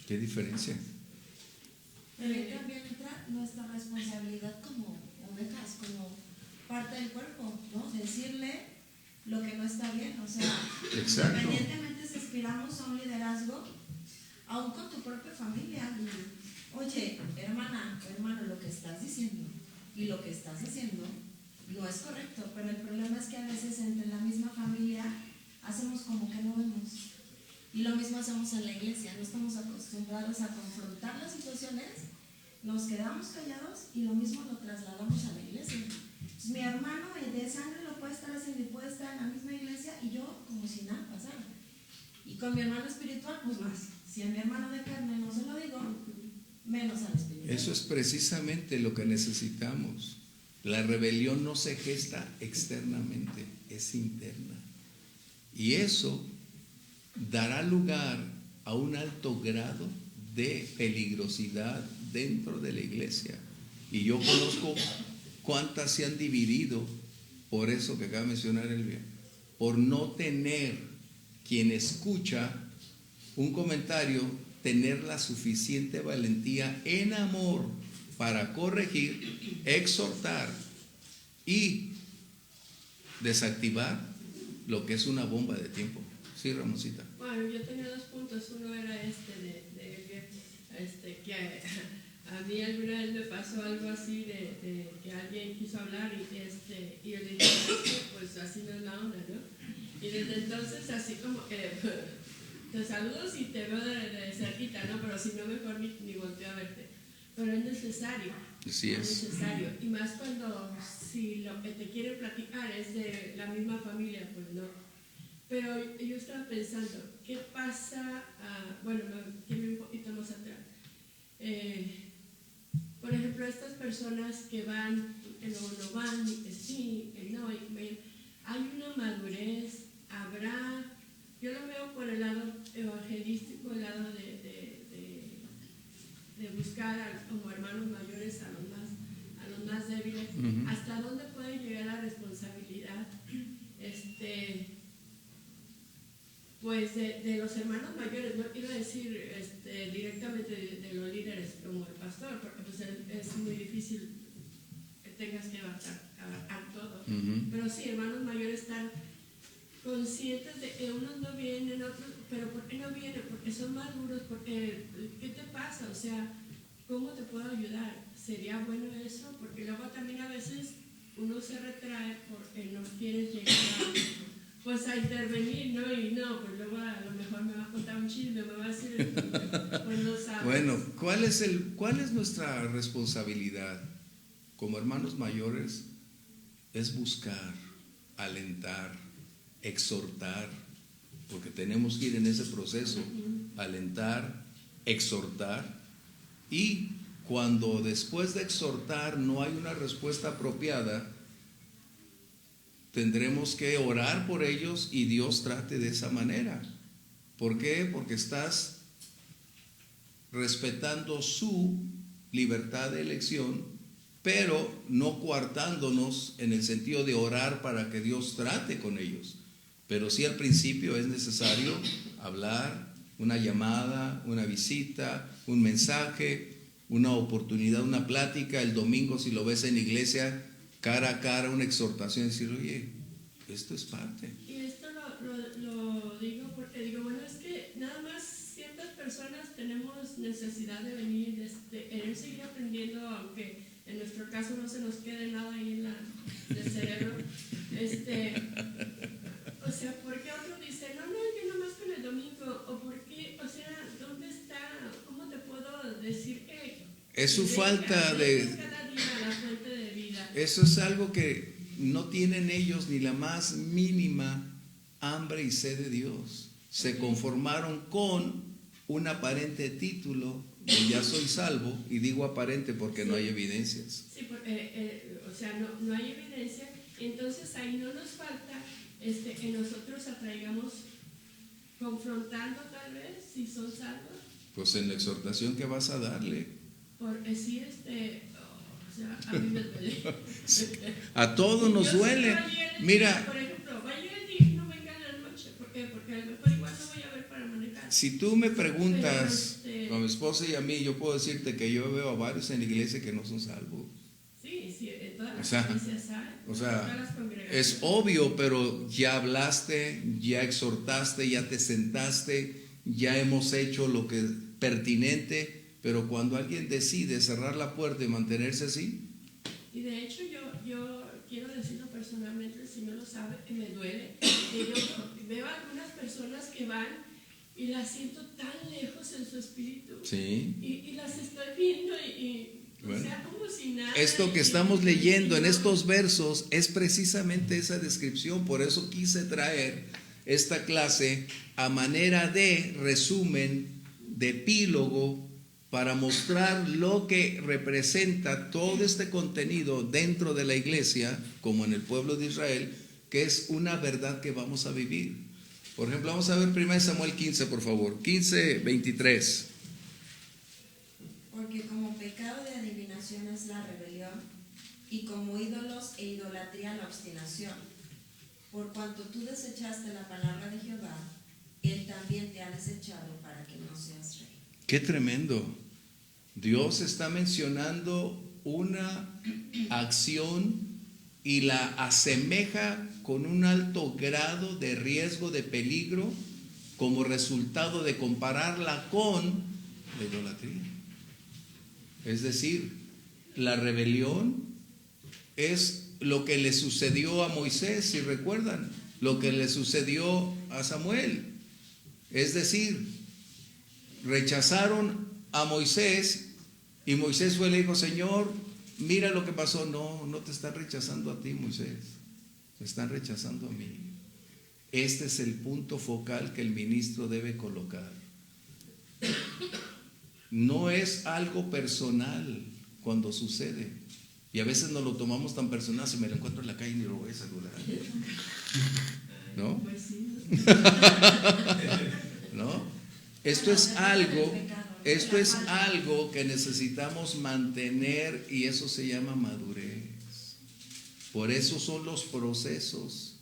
¿Qué diferencia? Pero ahí también entra nuestra responsabilidad como ovejas, como parte del cuerpo, ¿no? Decirle lo que no está bien, o sea, Exacto. independientemente si aspiramos a un liderazgo, aún con tu propia familia, oye, hermana o hermano, lo que estás diciendo y lo que estás haciendo no es correcto, pero el problema es que a veces entre la misma familia hacemos como que no vemos. Y lo mismo hacemos en la iglesia, no estamos acostumbrados a confrontar las situaciones, nos quedamos callados y lo mismo lo trasladamos a la iglesia. Entonces, mi hermano de sangre lo puede estar haciendo y puede estar en la misma iglesia y yo como si nada pasara. Y con mi hermano espiritual, pues más. Si a mi hermano de carne no se lo digo, menos al espiritual. Eso es precisamente lo que necesitamos. La rebelión no se gesta externamente, es interna. Y eso dará lugar a un alto grado de peligrosidad dentro de la iglesia. Y yo conozco cuántas se han dividido por eso que acaba de mencionar Elvia, por no tener quien escucha un comentario, tener la suficiente valentía en amor para corregir, exhortar y desactivar lo que es una bomba de tiempo. Sí, Ramoncita. Bueno, yo tenía 2 puntos. Uno era que a mí alguna vez me pasó algo así de que alguien quiso hablar y yo le dije, pues así no es la onda, ¿no? Y desde entonces así como que te saludo si te veo de cerquita, ¿no? Pero si no, mejor ni volteo a verte. Pero es necesario. Así es. Es necesario. Y más cuando si lo que te quieren platicar es de la misma familia, pues no. Pero yo estaba pensando, ¿qué pasa? Bueno, quiero ir un poquito más atrás. Por ejemplo, estas personas que van, que luego no van, que sí, que no, hay una madurez, habrá, yo lo veo por el lado evangelístico, el lado de buscar como hermanos mayores a los más débiles, hasta dónde puede llegar la responsabilidad, pues de los hermanos mayores. No quiero decir directamente de los líderes como el pastor, porque pues es muy difícil que tengas que abarcar todo, pero sí, hermanos mayores están conscientes de que unos no vienen, otros, pero ¿por qué no vienen? Porque son maduros, porque ¿qué te pasa? O sea, ¿cómo te puedo ayudar? ¿Sería bueno eso? Porque luego también a veces uno se retrae porque no quieres llegar a intervenir, ¿no? Y no, pues luego a lo mejor me va a contar un chisme, me va a decir, pues no sabes. Bueno, ¿cuál es nuestra responsabilidad como hermanos mayores? Es buscar, alentar, exhortar, porque tenemos que ir en ese proceso, alentar, exhortar, y cuando después de exhortar no hay una respuesta apropiada, tendremos que orar por ellos y Dios trate de esa manera. ¿Por qué? Porque estás respetando su libertad de elección, pero no coartándonos en el sentido de orar para que Dios trate con ellos. Pero sí, al principio es necesario hablar, una llamada, una visita, un mensaje, una oportunidad, una plática. El domingo, si lo ves en iglesia, cara a cara, una exhortación, decir, oye, esto es parte. Y esto lo digo porque digo, bueno, es que nada más ciertas personas tenemos necesidad de venir, de querer seguir aprendiendo, aunque en nuestro caso no se nos quede nada ahí en el cerebro. O sea, ¿por qué otro dice, no, yo nomás con el domingo? ¿O por qué? O sea, ¿dónde está? ¿Cómo te puedo decir que Es su falta de... cada día la fuente de vida? Eso es algo que no tienen ellos ni la más mínima hambre y sed de Dios. Se conformaron con un aparente título de ya soy salvo, y digo aparente porque no hay evidencias. Sí, porque, o sea, no hay evidencia, entonces ahí no nos falta que nosotros atraigamos confrontando tal vez si son salvos. Pues en la exhortación que vas a darle. Por decir, o sea, a mí me duele. A todos nos duele. Mira, por ejemplo, vaya el día y no venga en la noche. ¿Por qué? Porque a lo mejor igual no voy a ver para manejar. si tú me preguntas a mi esposa y a mí, yo puedo decirte que yo veo a varios en la iglesia que no son salvos. Sí, en todas las O sea, iglesias hay. O sea, todas las congregaciones. es obvio, pero ya hablaste, ya exhortaste, ya te sentaste, ya hemos hecho lo que es pertinente, pero cuando alguien decide cerrar la puerta y mantenerse así, Y de hecho yo quiero decirlo personalmente, el Señor lo sabe, que me duele, que yo veo a algunas personas que van y las siento tan lejos en su espíritu, sí. y las estoy viendo Bueno, o sea, como si nada. Esto que estamos leyendo en estos versos es precisamente esa descripción, por eso quise traer esta clase a manera de resumen, de epílogo, para mostrar lo que representa todo este contenido dentro de la iglesia, como en el pueblo de Israel, que es una verdad que vamos a vivir. Por ejemplo, vamos a ver 1 Samuel 15, por favor, 15:23. Porque como pecado de adivinación es la rebelión, y como ídolos e idolatría la obstinación. Por cuanto tú desechaste la palabra de Jehová, Él también te ha desechado para que no seas rey. Qué tremendo. Dios está mencionando una acción y la asemeja con un alto grado de riesgo, de peligro, como resultado de compararla con la idolatría. Es decir, la rebelión es lo que le sucedió a Moisés, si recuerdan, lo que le sucedió a Samuel. Es decir, rechazaron a Moisés y Moisés fue y le dijo: Señor, mira lo que pasó. No te están rechazando a ti, Moisés, me están rechazando a mí. Este es el punto focal que el ministro debe colocar. No es algo personal cuando sucede, y a veces nos lo tomamos tan personal. Si me lo encuentro en la calle ni lo voy a saludar, ¿no? Pues sí. ¿No? Esto es algo que necesitamos mantener, y eso se llama madurez. Por eso son los procesos,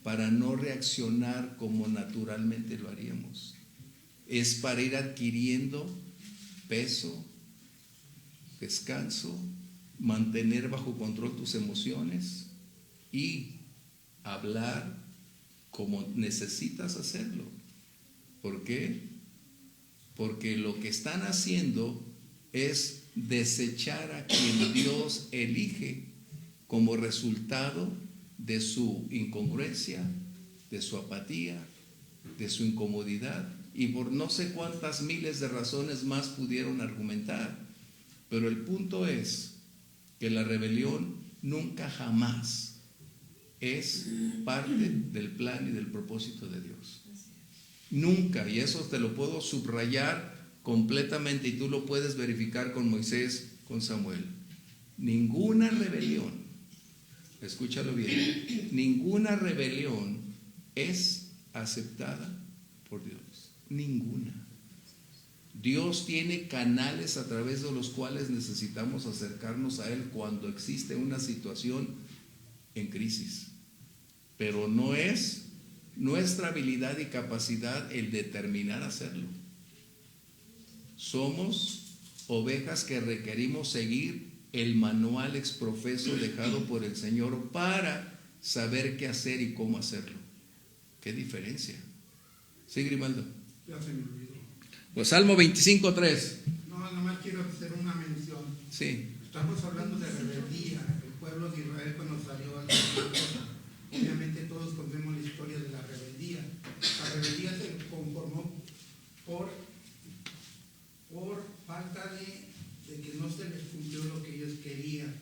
para no reaccionar como naturalmente lo haríamos. Es para ir adquiriendo peso, descanso, mantener bajo control tus emociones y hablar como necesitas hacerlo. ¿Por qué? Porque lo que están haciendo es desechar a quien Dios elige como resultado de su incongruencia, de su apatía, de su incomodidad, y por no sé cuántas miles de razones más pudieron argumentar. Pero el punto es que la rebelión nunca jamás es parte del plan y del propósito de Dios. Nunca, y eso te lo puedo subrayar completamente, y tú lo puedes verificar con Moisés, con Samuel. Ninguna rebelión, escúchalo bien, ninguna rebelión es aceptada por Dios. Ninguna. Dios tiene canales a través de los cuales necesitamos acercarnos a Él cuando existe una situación en crisis, pero no es nuestra habilidad y capacidad el determinar hacerlo. Somos ovejas que requerimos seguir el manual exprofeso dejado por el Señor para saber qué hacer y cómo hacerlo. ¿Qué diferencia? Sí, Grimaldo. Ya se me olvidó. Pues Salmo 25:3. No, nada más quiero hacer una mención. Sí. Estamos hablando de rebeldía. El pueblo de Israel, cuando salió al desierto, obviamente todos conocemos la historia de la rebeldía. La rebeldía se conformó por falta de que no se les cumplió lo que ellos querían.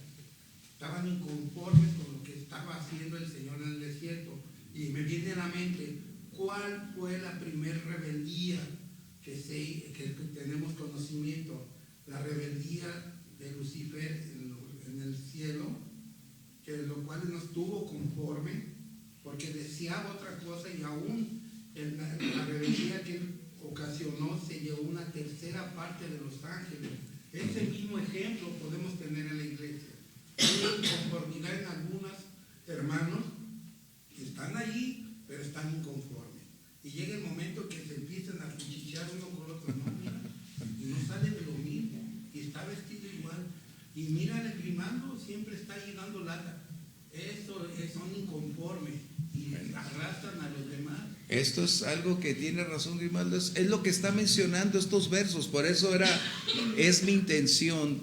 Estaban inconformes con lo que estaba haciendo el Señor en el desierto. Y me viene a la mente, ¿cuál fue la primer rebeldía que tenemos conocimiento? La rebeldía de Lucifer en el cielo, que lo cual no estuvo conforme, porque deseaba otra cosa, y aún en la rebeldía que él ocasionó se llevó una tercera parte de los ángeles. Ese mismo ejemplo podemos tener en la iglesia. Hay inconformidad en algunos hermanos que están allí, pero están inconformes. Y llega el momento que se empiezan a cuchichear uno con otro. No, mira, y no sale de lo mismo, y está vestido igual. Y mira, el Grimaldo siempre está ahí dando lata. conforme y arrastran a los demás. Esto es algo que tiene razón Grimaldo, es lo que está mencionando estos versos. Por eso es mi intención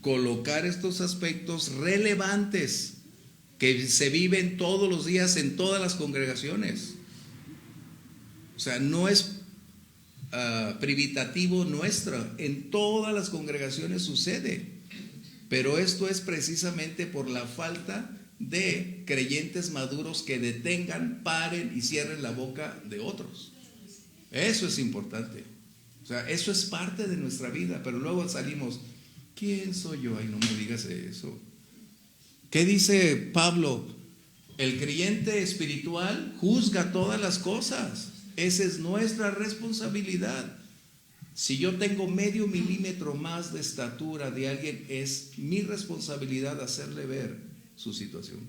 colocar estos aspectos relevantes que se viven todos los días en todas las congregaciones. O sea, no es privativo nuestro, en todas las congregaciones sucede. Pero esto es precisamente por la falta de creyentes maduros que detengan, paren y cierren la boca de otros. Eso es importante. O sea, eso es parte de nuestra vida, pero luego salimos, ¿quién soy yo? Ay, no me digas eso. ¿Qué dice Pablo? El creyente espiritual juzga todas las cosas. Esa es nuestra responsabilidad. Si yo tengo medio milímetro más de estatura de alguien, es mi responsabilidad hacerle ver su situación.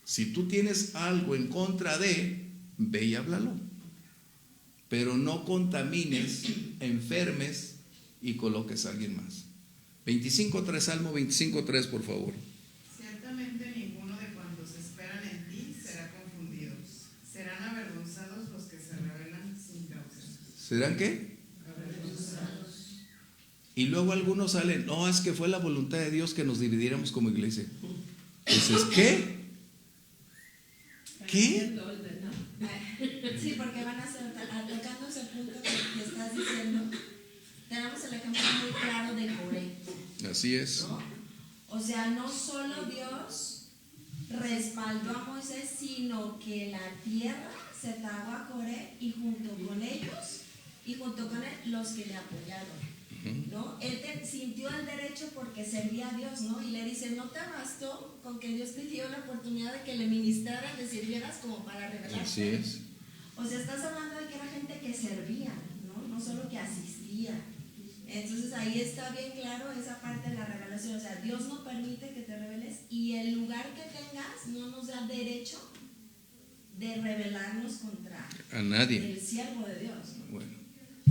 Si tú tienes algo en contra de, ve y háblalo. Pero no contamines, enfermes y coloques a alguien más. 25:3, Salmo 25:3, por favor. Ciertamente ninguno de cuantos esperan en ti será confundido. Serán avergonzados los que se rebelan sin causa. ¿Serán qué? Avergonzados. Y luego algunos salen, no, es que fue la voluntad de Dios que nos dividiéramos como iglesia. Dices, ¿qué? ¿Qué? Sí, porque van a ser, atacando ese punto que estás diciendo, tenemos el ejemplo muy claro de Coré. Así es. ¿No? O sea, no solo Dios respaldó a Moisés, sino que la tierra se tragó a Coré y junto con ellos y junto con él los que le apoyaron. ¿No? Él sintió el derecho porque servía a Dios, ¿no? Y le dice, ¿no te bastó con que Dios te dio la oportunidad de que le ministraras, le sirvieras como para revelarte? Así es. O sea, estás hablando de que era gente que servía, ¿no? No solo que asistía. Entonces ahí está bien claro esa parte de la revelación. O sea, Dios no permite que te reveles y el lugar que tengas no nos da derecho de rebelarnos contra A nadie. el siervo de Dios, ¿no? Bueno.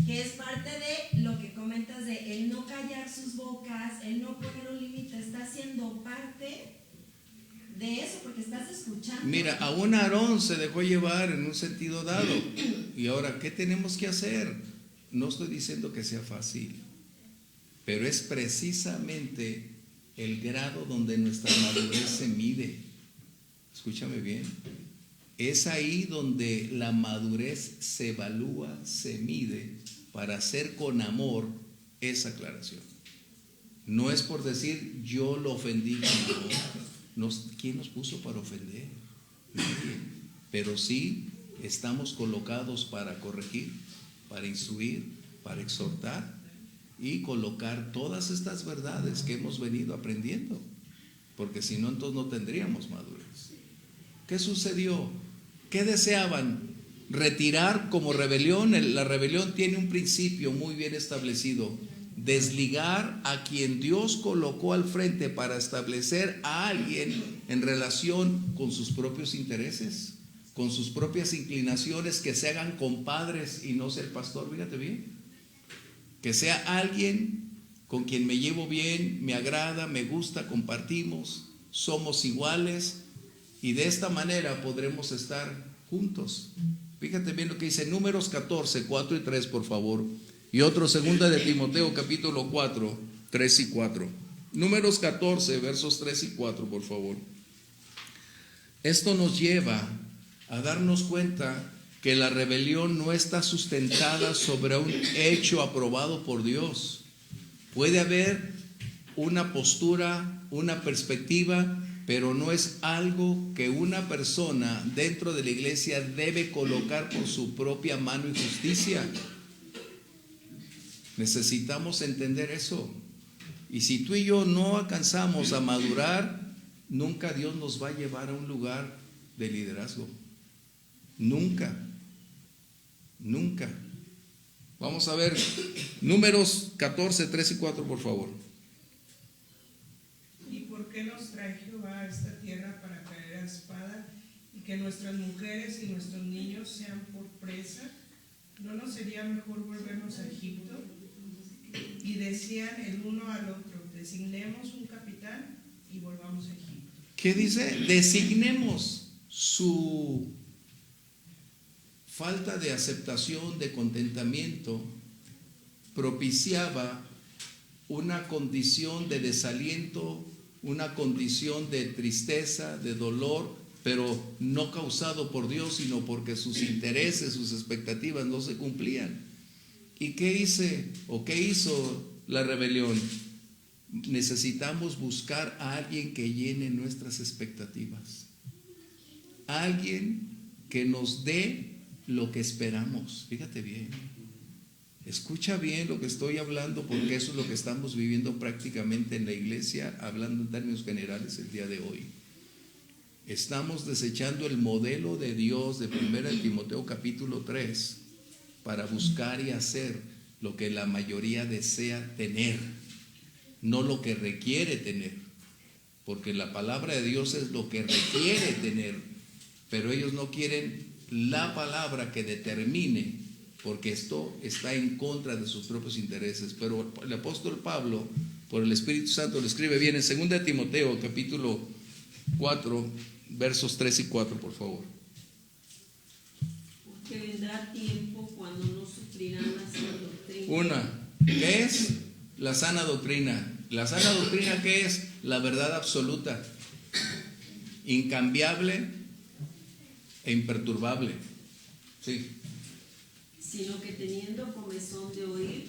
Que es parte de lo que comentas de el no callar sus bocas, el no poner un límite, está siendo parte de eso porque estás escuchando. Mira, aún Aarón se dejó llevar en un sentido dado. Y ahora, ¿qué tenemos que hacer? No estoy diciendo que sea fácil, pero es precisamente el grado donde nuestra madurez se mide. Escúchame bien. Es ahí donde la madurez se evalúa, se mide para hacer con amor esa aclaración. No es por decir yo lo ofendí con amor. ¿Quién nos puso para ofender? Nadie. Pero sí estamos colocados para corregir, para instruir, para exhortar y colocar todas estas verdades que hemos venido aprendiendo. Porque si no, entonces no tendríamos madurez. ¿Qué sucedió? ¿Qué deseaban? Retirar como rebelión. La rebelión tiene un principio muy bien establecido: desligar a quien Dios colocó al frente para establecer a alguien en relación con sus propios intereses, con sus propias inclinaciones, que se hagan compadres y no ser pastor. Fíjate bien, que sea alguien con quien me llevo bien, me agrada, me gusta, compartimos, somos iguales. Y de esta manera podremos estar juntos. Fíjate bien lo que dice Números 14, 4 y 3, por favor. Y otro, segunda de Timoteo, capítulo 4, 3 y 4. Números 14, versos 3 y 4, por favor. Esto nos lleva a darnos cuenta que la rebelión no está sustentada sobre un hecho aprobado por Dios. Puede haber una postura, una perspectiva, pero no es algo que una persona dentro de la iglesia debe colocar por su propia mano y justicia. Necesitamos entender eso. Y si tú y yo no alcanzamos a madurar, nunca Dios nos va a llevar a un lugar de liderazgo. Nunca. Nunca. Vamos a ver Números 14, 3 y 4, por favor. ¿Por qué nos trae Jehová a esta tierra para caer a espada y que nuestras mujeres y nuestros niños sean por presa? ¿No nos sería mejor volvernos a Egipto? Y decían el uno al otro, designemos un capitán y volvamos a Egipto. ¿Qué dice? Designemos su falta de aceptación, de contentamiento, propiciaba una condición de desaliento, una condición de tristeza, de dolor, pero no causado por Dios, sino porque sus intereses, sus expectativas no se cumplían. ¿Y qué hizo la rebelión? Necesitamos buscar a alguien que llene nuestras expectativas, alguien que nos dé lo que esperamos. Fíjate bien, escucha bien lo que estoy hablando, porque eso es lo que estamos viviendo prácticamente en la iglesia, hablando en términos generales el día de hoy. Estamos desechando el modelo de Dios de 1 Timoteo capítulo 3 para buscar y hacer lo que la mayoría desea tener, no lo que requiere tener, porque la palabra de Dios es lo que requiere tener, pero ellos no quieren la palabra que determine, porque esto está en contra de sus propios intereses. Pero el apóstol Pablo, por el Espíritu Santo, lo escribe bien en 2 Timoteo capítulo 4, versos 3 y 4, por favor. Porque vendrá tiempo cuando no sufrirán la sana doctrina. Una, ¿qué es? La sana doctrina. La sana doctrina, ¿qué es? La verdad absoluta, incambiable e imperturbable. Sí. Sino que teniendo comezón de oír,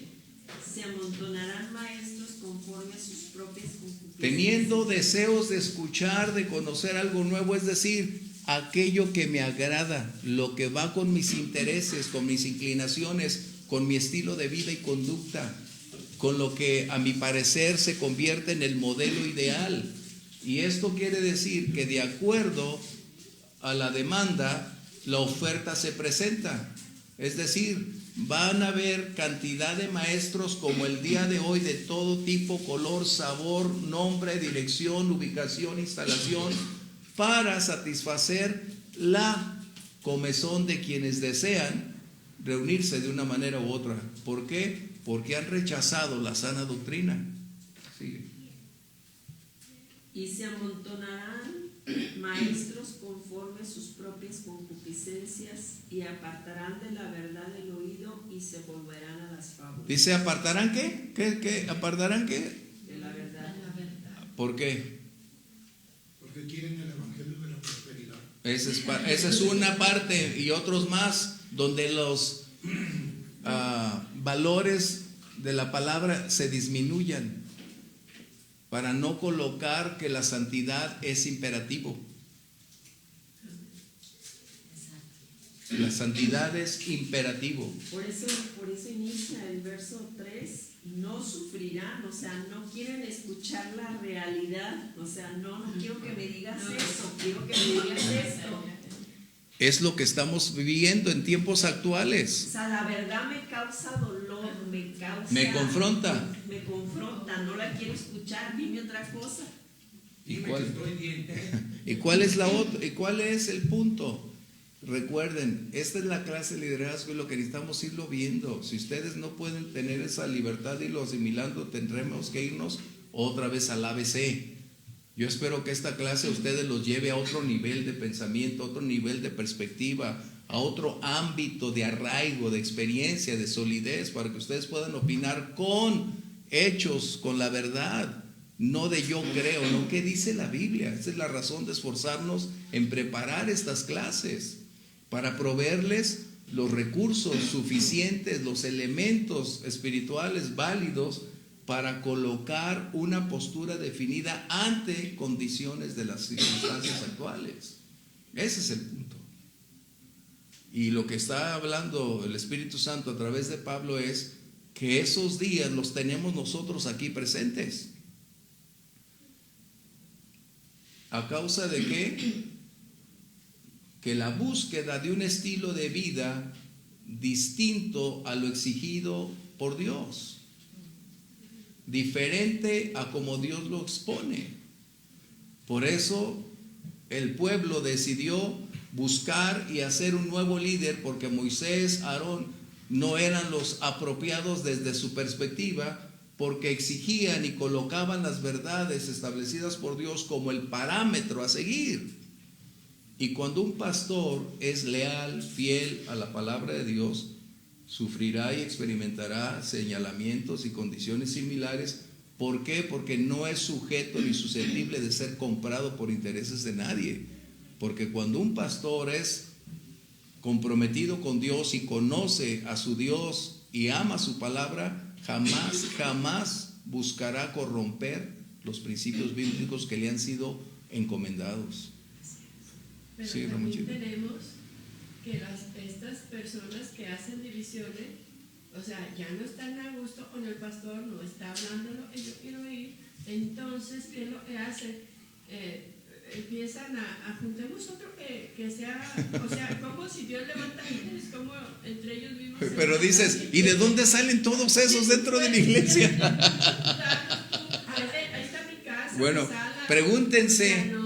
se amontonarán maestros conforme a sus propias concupiscencias. Teniendo deseos de escuchar, de conocer algo nuevo, es decir, aquello que me agrada, lo que va con mis intereses, con mis inclinaciones, con mi estilo de vida y conducta, con lo que a mi parecer se convierte en el modelo ideal. Y esto quiere decir que de acuerdo a la demanda, la oferta se presenta. Es decir, van a haber cantidad de maestros como el día de hoy, de todo tipo, color, sabor, nombre, dirección, ubicación, instalación, para satisfacer la comezón de quienes desean reunirse de una manera u otra. ¿Por qué? Porque han rechazado la sana doctrina. Sigue. Y se amontonarán maestros conforme a sus propias concupiscencias y apartarán de la verdad el oído y se volverán a las fábulas. Dice, ¿apartarán qué? ¿Qué? ¿Apartarán qué? De la verdad. ¿Por qué? Porque quieren el evangelio de la prosperidad. Esa es una parte, y otros más, donde los valores de la palabra se disminuyan, para no colocar que la santidad es imperativo. La santidad es imperativo. Por eso inicia el verso 3, no sufrirán, o sea, no quieren escuchar la realidad, o sea, no quiero que me digas eso, quiero que me digas esto. Es lo que estamos viviendo en tiempos actuales. O sea, la verdad me causa dolor, Me confronta. Me confronta, no la quiero escuchar, dime otra cosa. ¿Y Dime cuál? que estoy bien. ¿Y cuál es la otra? ¿Y cuál es el punto? Recuerden, esta es la clase de liderazgo y lo que necesitamos irlo viendo. Si ustedes no pueden tener esa libertad de irlo asimilando, tendremos que irnos otra vez al ABC. Yo espero que esta clase a ustedes los lleve a otro nivel de pensamiento, a otro nivel de perspectiva, a otro ámbito de arraigo, de experiencia, de solidez, para que ustedes puedan opinar con hechos, con la verdad, no de yo creo, no qué dice la Biblia. Esa es la razón de esforzarnos en preparar estas clases, para proveerles los recursos suficientes, los elementos espirituales válidos para colocar una postura definida ante condiciones de las circunstancias actuales. Ese es el punto. Y lo que está hablando el Espíritu Santo a través de Pablo es que esos días los tenemos nosotros aquí presentes. ¿A causa de qué? Que la búsqueda de un estilo de vida distinto a lo exigido por Dios, diferente a como Dios lo expone. Por eso el pueblo decidió buscar y hacer un nuevo líder, porque Moisés, Aarón no eran los apropiados desde su perspectiva, porque exigían y colocaban las verdades establecidas por Dios como el parámetro a seguir. Y cuando un pastor es leal, fiel a la palabra de Dios, sufrirá y experimentará señalamientos y condiciones similares. ¿Por qué? Porque no es sujeto ni susceptible de ser comprado por intereses de nadie. Porque cuando un pastor es comprometido con Dios y conoce a su Dios y ama su palabra, jamás buscará corromper los principios bíblicos que le han sido encomendados. Pero Sí, también Ramoncito. tenemos que estas personas que hacen divisiones, o sea, ya no están a gusto con el pastor, no está hablándolo, y yo quiero ir. Entonces, ¿qué es lo que hacen? Empiezan a juntemos otro que sea, o sea, como si Dios levanta líderes, como entre ellos mismos. Pero dices, ¿y de dónde salen todos esos dentro de la iglesia? Ahí está mi casa. Bueno, mi sala. pregúntense, No.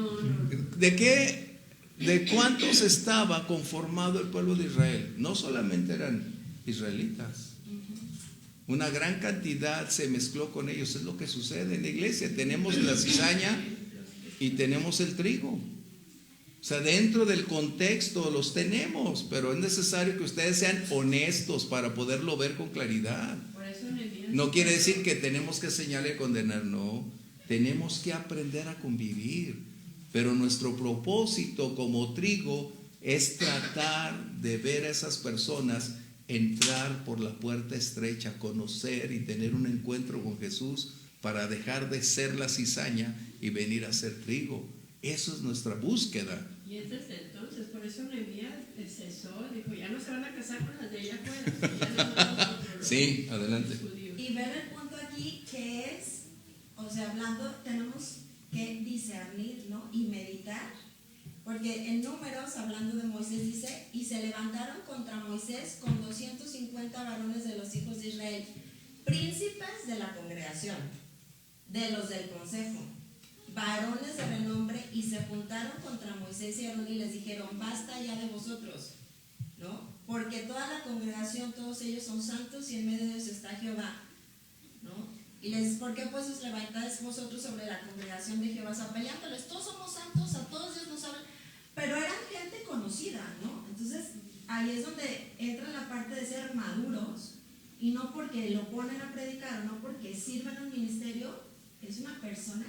¿de cuántos estaba conformado el pueblo de Israel? No solamente eran israelitas. Una gran cantidad se mezcló con ellos. Es lo que sucede en la iglesia. Tenemos la cizaña y tenemos el trigo. O sea, dentro del contexto los tenemos, pero es necesario que ustedes sean honestos para poderlo ver con claridad. Por eso No quiere decir que tenemos que señalar y condenar, no. Tenemos que aprender a convivir. Pero nuestro propósito como trigo es tratar de ver a esas personas entrar por la puerta estrecha, conocer y tener un encuentro con Jesús para dejar de ser la cizaña y venir a ser trigo. Eso es nuestra búsqueda. Y es desde entonces, por eso Nehemías cesó, dijo, ya no se van a casar con las de allá afuera. Sí, adelante. Y ver el punto aquí que es, o sea, hablando, tenemos que discernir, ¿no? Y meditar, porque en Números, hablando de Moisés, dice, y se levantaron contra Moisés con 250 varones de los hijos de Israel, príncipes de la congregación, de los del consejo, varones de renombre, y se juntaron contra Moisés y Aarón y les dijeron, basta ya de vosotros, ¿no? Porque toda la congregación, todos ellos son santos y en medio de ellos está Jehová, ¿no? Y les dice, ¿por qué pues os levantáis vosotros sobre la congregación de Jehová? O sea, peleándoles, todos somos santos, a todos Dios nos habla, pero eran gente conocida, ¿no? Entonces, ahí es donde entra la parte de ser maduros, y no porque lo ponen a predicar, no porque sirvan en un ministerio, es una persona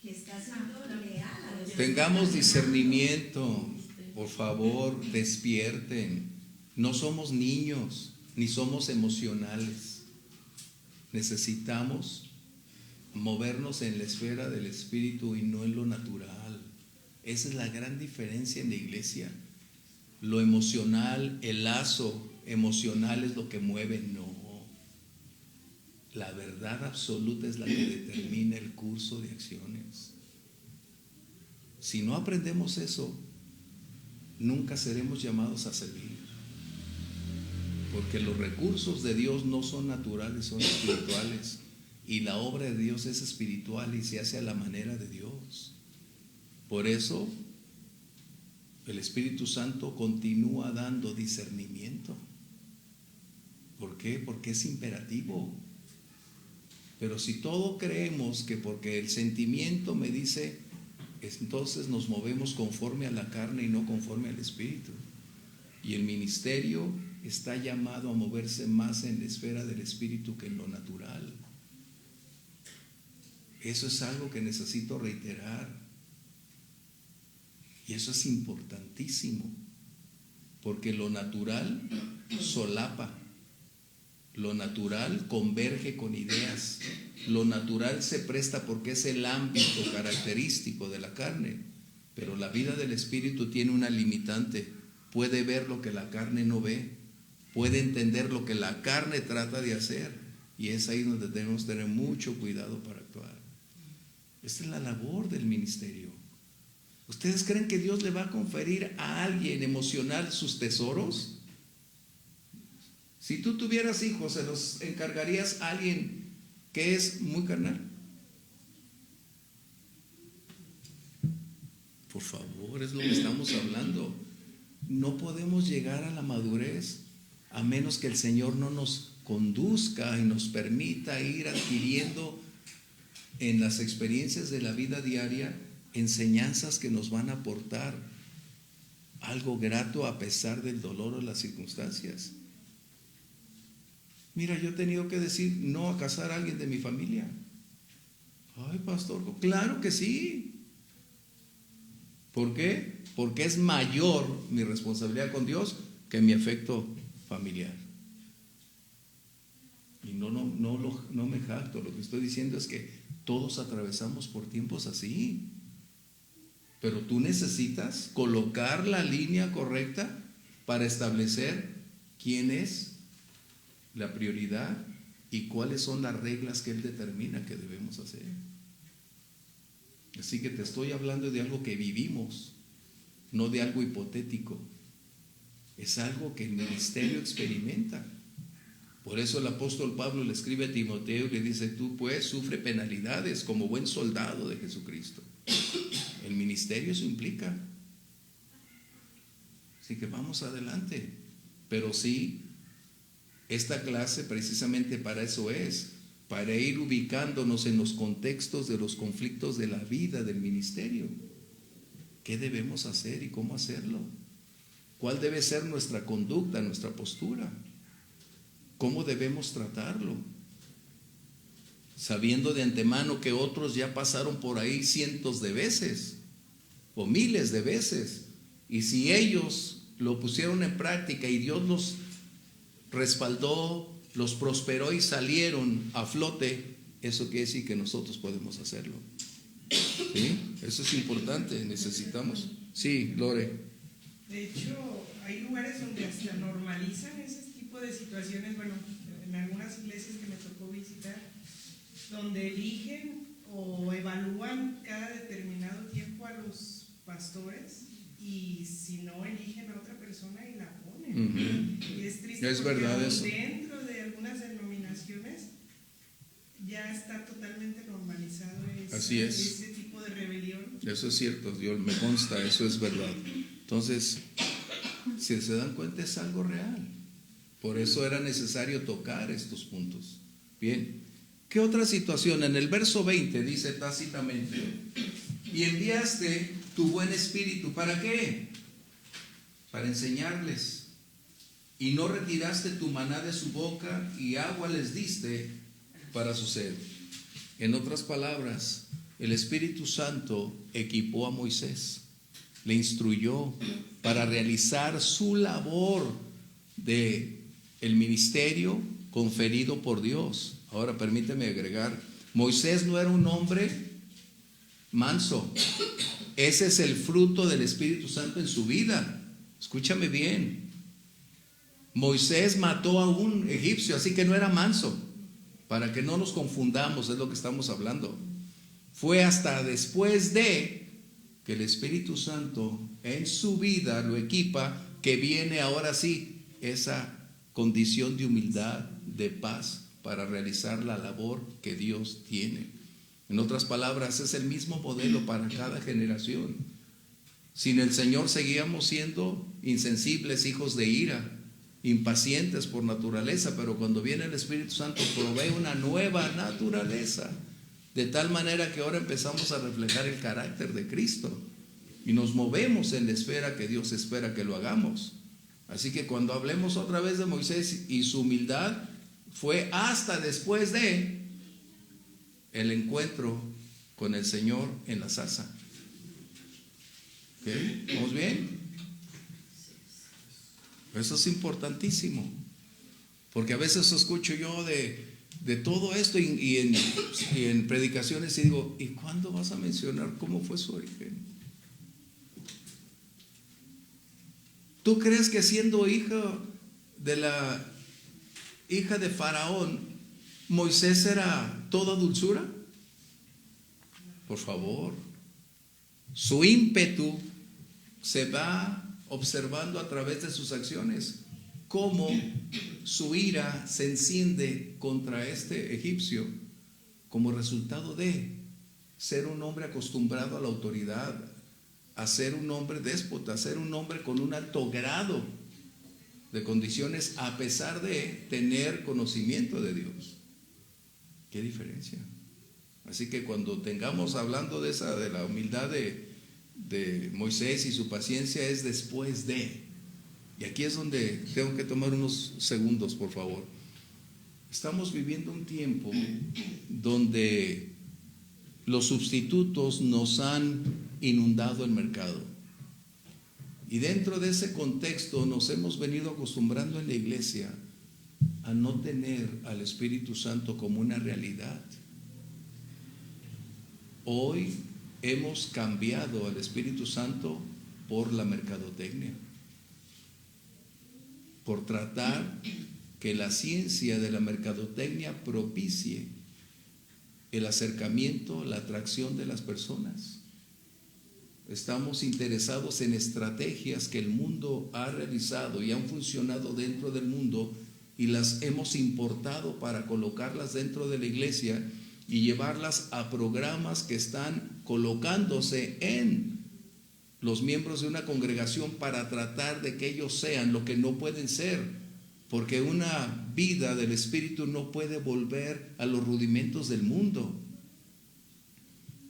que está siendo leal a Dios. Tengamos discernimiento, por favor, despierten. No somos niños, ni somos emocionales. Necesitamos movernos en la esfera del espíritu y no en lo natural. Esa es la gran diferencia en la iglesia. Lo emocional, el lazo emocional es lo que mueve, no. La verdad absoluta es la que determina el curso de acciones. Si no aprendemos eso, nunca seremos llamados a servir. Porque los recursos de Dios no son naturales, son espirituales. Y la obra de Dios es espiritual y se hace a la manera de Dios. Por eso, el Espíritu Santo continúa dando discernimiento. ¿Por qué? Porque es imperativo. Pero si todo creemos que porque el sentimiento me dice, entonces nos movemos conforme a la carne y no conforme al Espíritu. Y el ministerio está llamado a moverse más en la esfera del Espíritu que en lo natural. Eso es algo que necesito reiterar. Y eso es importantísimo, porque lo natural solapa, lo natural converge con ideas, lo natural se presta porque es el ámbito característico de la carne, pero la vida del Espíritu tiene una limitante, puede ver lo que la carne no ve, puede entender lo que la carne trata de hacer, y es ahí donde tenemos que tener mucho cuidado para actuar. Esta es la labor del ministerio. ¿Ustedes creen que Dios le va a conferir a alguien emocional sus tesoros? Si tú tuvieras hijos, ¿se los encargarías a alguien que es muy carnal? Por favor, es lo que estamos hablando. No podemos llegar a la madurez a menos que el Señor no nos conduzca y nos permita ir adquiriendo en las experiencias de la vida diaria enseñanzas que nos van a aportar algo grato a pesar del dolor o las circunstancias. Mira, yo he tenido que decir no a casar a alguien de mi familia. Ay, pastor, claro que sí. ¿Por qué? Porque es mayor mi responsabilidad con Dios que mi afecto familiar. Y no me jacto, lo que estoy diciendo es que todos atravesamos por tiempos así. Pero tú necesitas colocar la línea correcta para establecer quién es la prioridad y cuáles son las reglas que Él determina que debemos hacer. Así que te estoy hablando de algo que vivimos, no de algo hipotético. Es algo que el ministerio experimenta. Por eso el apóstol Pablo le escribe a Timoteo y le dice: tú pues sufre penalidades como buen soldado de Jesucristo. El ministerio eso implica. Así que vamos adelante. Pero sí, esta clase precisamente para eso es, para ir ubicándonos en los contextos de los conflictos de la vida del ministerio. ¿Qué debemos hacer y cómo hacerlo? ¿Cuál debe ser nuestra conducta, nuestra postura? ¿Cómo debemos tratarlo? Sabiendo de antemano que otros ya pasaron por ahí cientos de veces o miles de veces, y si ellos lo pusieron en práctica y Dios los respaldó, los prosperó y salieron a flote, eso quiere decir que nosotros podemos hacerlo. ¿Sí? Eso es importante, necesitamos. Sí, Lore. De hecho, hay lugares donde hasta normalizan ese tipo de situaciones. Bueno, en algunas iglesias que me tocó visitar, donde eligen o evalúan cada determinado tiempo a los pastores, y si no, eligen a otra persona y la ponen. Y es triste, es porque verdad eso. dentro de algunas denominaciones ya está totalmente normalizado Así es. ese tipo de rebelión. Eso es cierto, Dios, me consta, eso es verdad. Entonces, si se dan cuenta, es algo real. Por eso era necesario tocar estos puntos. Bien, ¿qué otra situación? En el verso 20 dice tácitamente: y enviaste tu buen espíritu, ¿para qué? Para enseñarles. Y no retiraste tu maná de su boca, y agua les diste para su sed. En otras palabras, el Espíritu Santo equipó a Moisés, le instruyó para realizar su labor de el ministerio conferido por Dios. Ahora permíteme agregar, Moisés no era un hombre manso. Ese es el fruto del Espíritu Santo en su vida. Escúchame bien. Moisés mató a un egipcio, así que no era manso. Para que no nos confundamos, es lo que estamos hablando. Fue hasta después de que el Espíritu Santo en su vida lo equipa, que viene ahora sí esa condición de humildad, de paz, para realizar la labor que Dios tiene. En otras palabras, es el mismo modelo para cada generación. Sin el Señor seguíamos siendo insensibles, hijos de ira, impacientes por naturaleza, pero cuando viene el Espíritu Santo provee una nueva naturaleza, de tal manera que ahora empezamos a reflejar el carácter de Cristo y nos movemos en la esfera que Dios espera que lo hagamos. Así que cuando hablemos otra vez de Moisés y su humildad, fue hasta después de el encuentro con el Señor en la zarza. ¿Ok? ¿Vamos bien? Eso es importantísimo, porque a veces escucho yo de todo esto y en predicaciones y digo: ¿y cuándo vas a mencionar cómo fue su origen? ¿Tú crees que siendo hija de Faraón, Moisés era toda dulzura? Por favor. Su ímpetu se va observando a través de sus acciones, cómo su ira se enciende contra este egipcio como resultado de ser un hombre acostumbrado a la autoridad, a ser un hombre déspota, a ser un hombre con un alto grado de condiciones a pesar de tener conocimiento de Dios. ¿Qué diferencia? Así que cuando tengamos hablando de la humildad de Moisés y su paciencia, es después de. Y aquí es donde tengo que tomar unos segundos, por favor. Estamos viviendo un tiempo donde los sustitutos nos han inundado el mercado. Y dentro de ese contexto nos hemos venido acostumbrando en la iglesia a no tener al Espíritu Santo como una realidad. Hoy hemos cambiado al Espíritu Santo por la mercadotecnia, por tratar que la ciencia de la mercadotecnia propicie el acercamiento, la atracción de las personas. Estamos interesados en estrategias que el mundo ha realizado y han funcionado dentro del mundo y las hemos importado para colocarlas dentro de la iglesia y llevarlas a programas que están colocándose en los miembros de una congregación para tratar de que ellos sean lo que no pueden ser, porque una vida del Espíritu no puede volver a los rudimentos del mundo.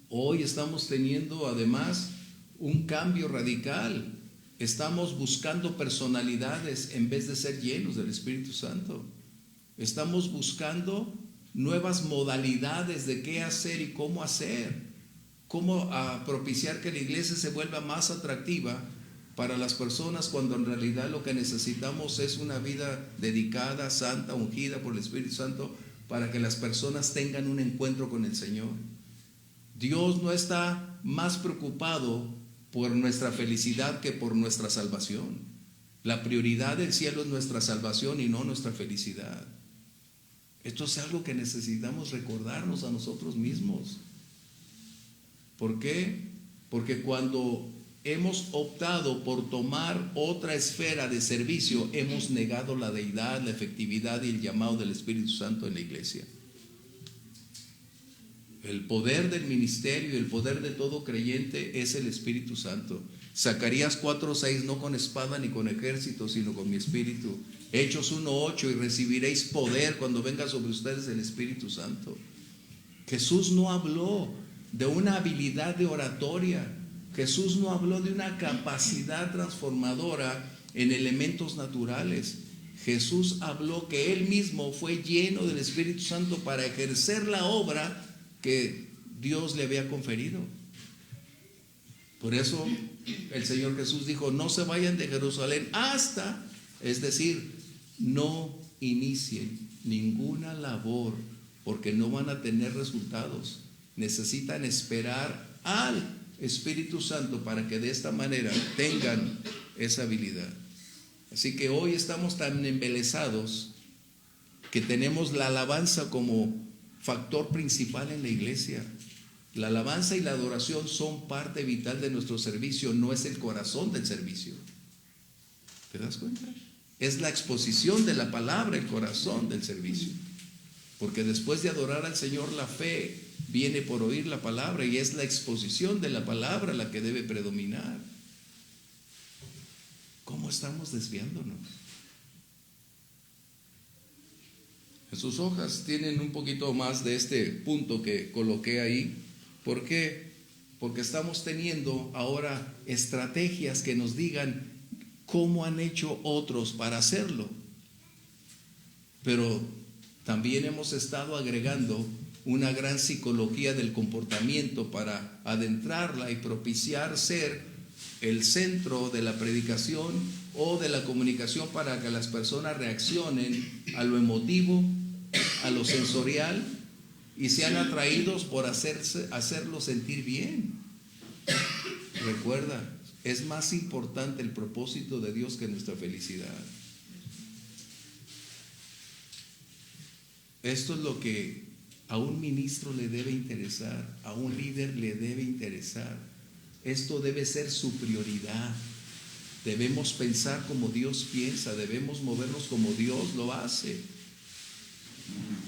Hoy estamos teniendo además un cambio radical. Estamos buscando personalidades en vez de ser llenos del Espíritu Santo. Estamos buscando nuevas modalidades de qué hacer y cómo hacer, cómo propiciar que la iglesia se vuelva más atractiva para las personas, cuando en realidad lo que necesitamos es una vida dedicada, santa, ungida por el Espíritu Santo, para que las personas tengan un encuentro con el Señor. Dios no está más preocupado por nuestra felicidad que por nuestra salvación. La prioridad del cielo es nuestra salvación y no nuestra felicidad. Esto es algo que necesitamos recordarnos a nosotros mismos. ¿Por qué? Porque cuando hemos optado por tomar otra esfera de servicio, hemos negado la deidad, la efectividad y el llamado del Espíritu Santo en la iglesia. El poder del ministerio y el poder de todo creyente es el Espíritu Santo. Zacarías 4:6, no con espada ni con ejército, sino con mi espíritu. Hechos 1:8, y recibiréis poder cuando venga sobre ustedes el Espíritu Santo. Jesús no habló de una habilidad de oratoria. Jesús no habló de una capacidad transformadora en elementos naturales. Jesús habló que Él mismo fue lleno del Espíritu Santo para ejercer la obra que Dios le había conferido. Por eso el Señor Jesús dijo: no se vayan de Jerusalén hasta, es decir, no inicien ninguna labor, porque no van a tener resultados. Necesitan esperar al Espíritu Santo para que de esta manera tengan esa habilidad. Así que hoy estamos tan embelesados que tenemos la alabanza como factor principal en la iglesia. La alabanza y la adoración son parte vital de nuestro servicio, no es el corazón del servicio. ¿Te das cuenta? Es la exposición de la palabra el corazón del servicio. Porque después de adorar al Señor, la fe viene por oír la palabra, y es la exposición de la palabra la que debe predominar. ¿Cómo estamos desviándonos? En sus hojas tienen un poquito más de este punto que coloqué ahí. ¿Por qué? Porque estamos teniendo ahora estrategias que nos digan cómo han hecho otros para hacerlo. Pero también hemos estado agregando una gran psicología del comportamiento para adentrarla y propiciar ser el centro de la predicación o de la comunicación, para que las personas reaccionen a lo emotivo, a lo sensorial, y sean atraídos por hacerlo sentir bien. Recuerda, es más importante el propósito de Dios que nuestra felicidad. Esto es lo que a un ministro le debe interesar, a un líder le debe interesar. Esto debe ser su prioridad. Debemos pensar como Dios piensa, debemos movernos como Dios lo hace.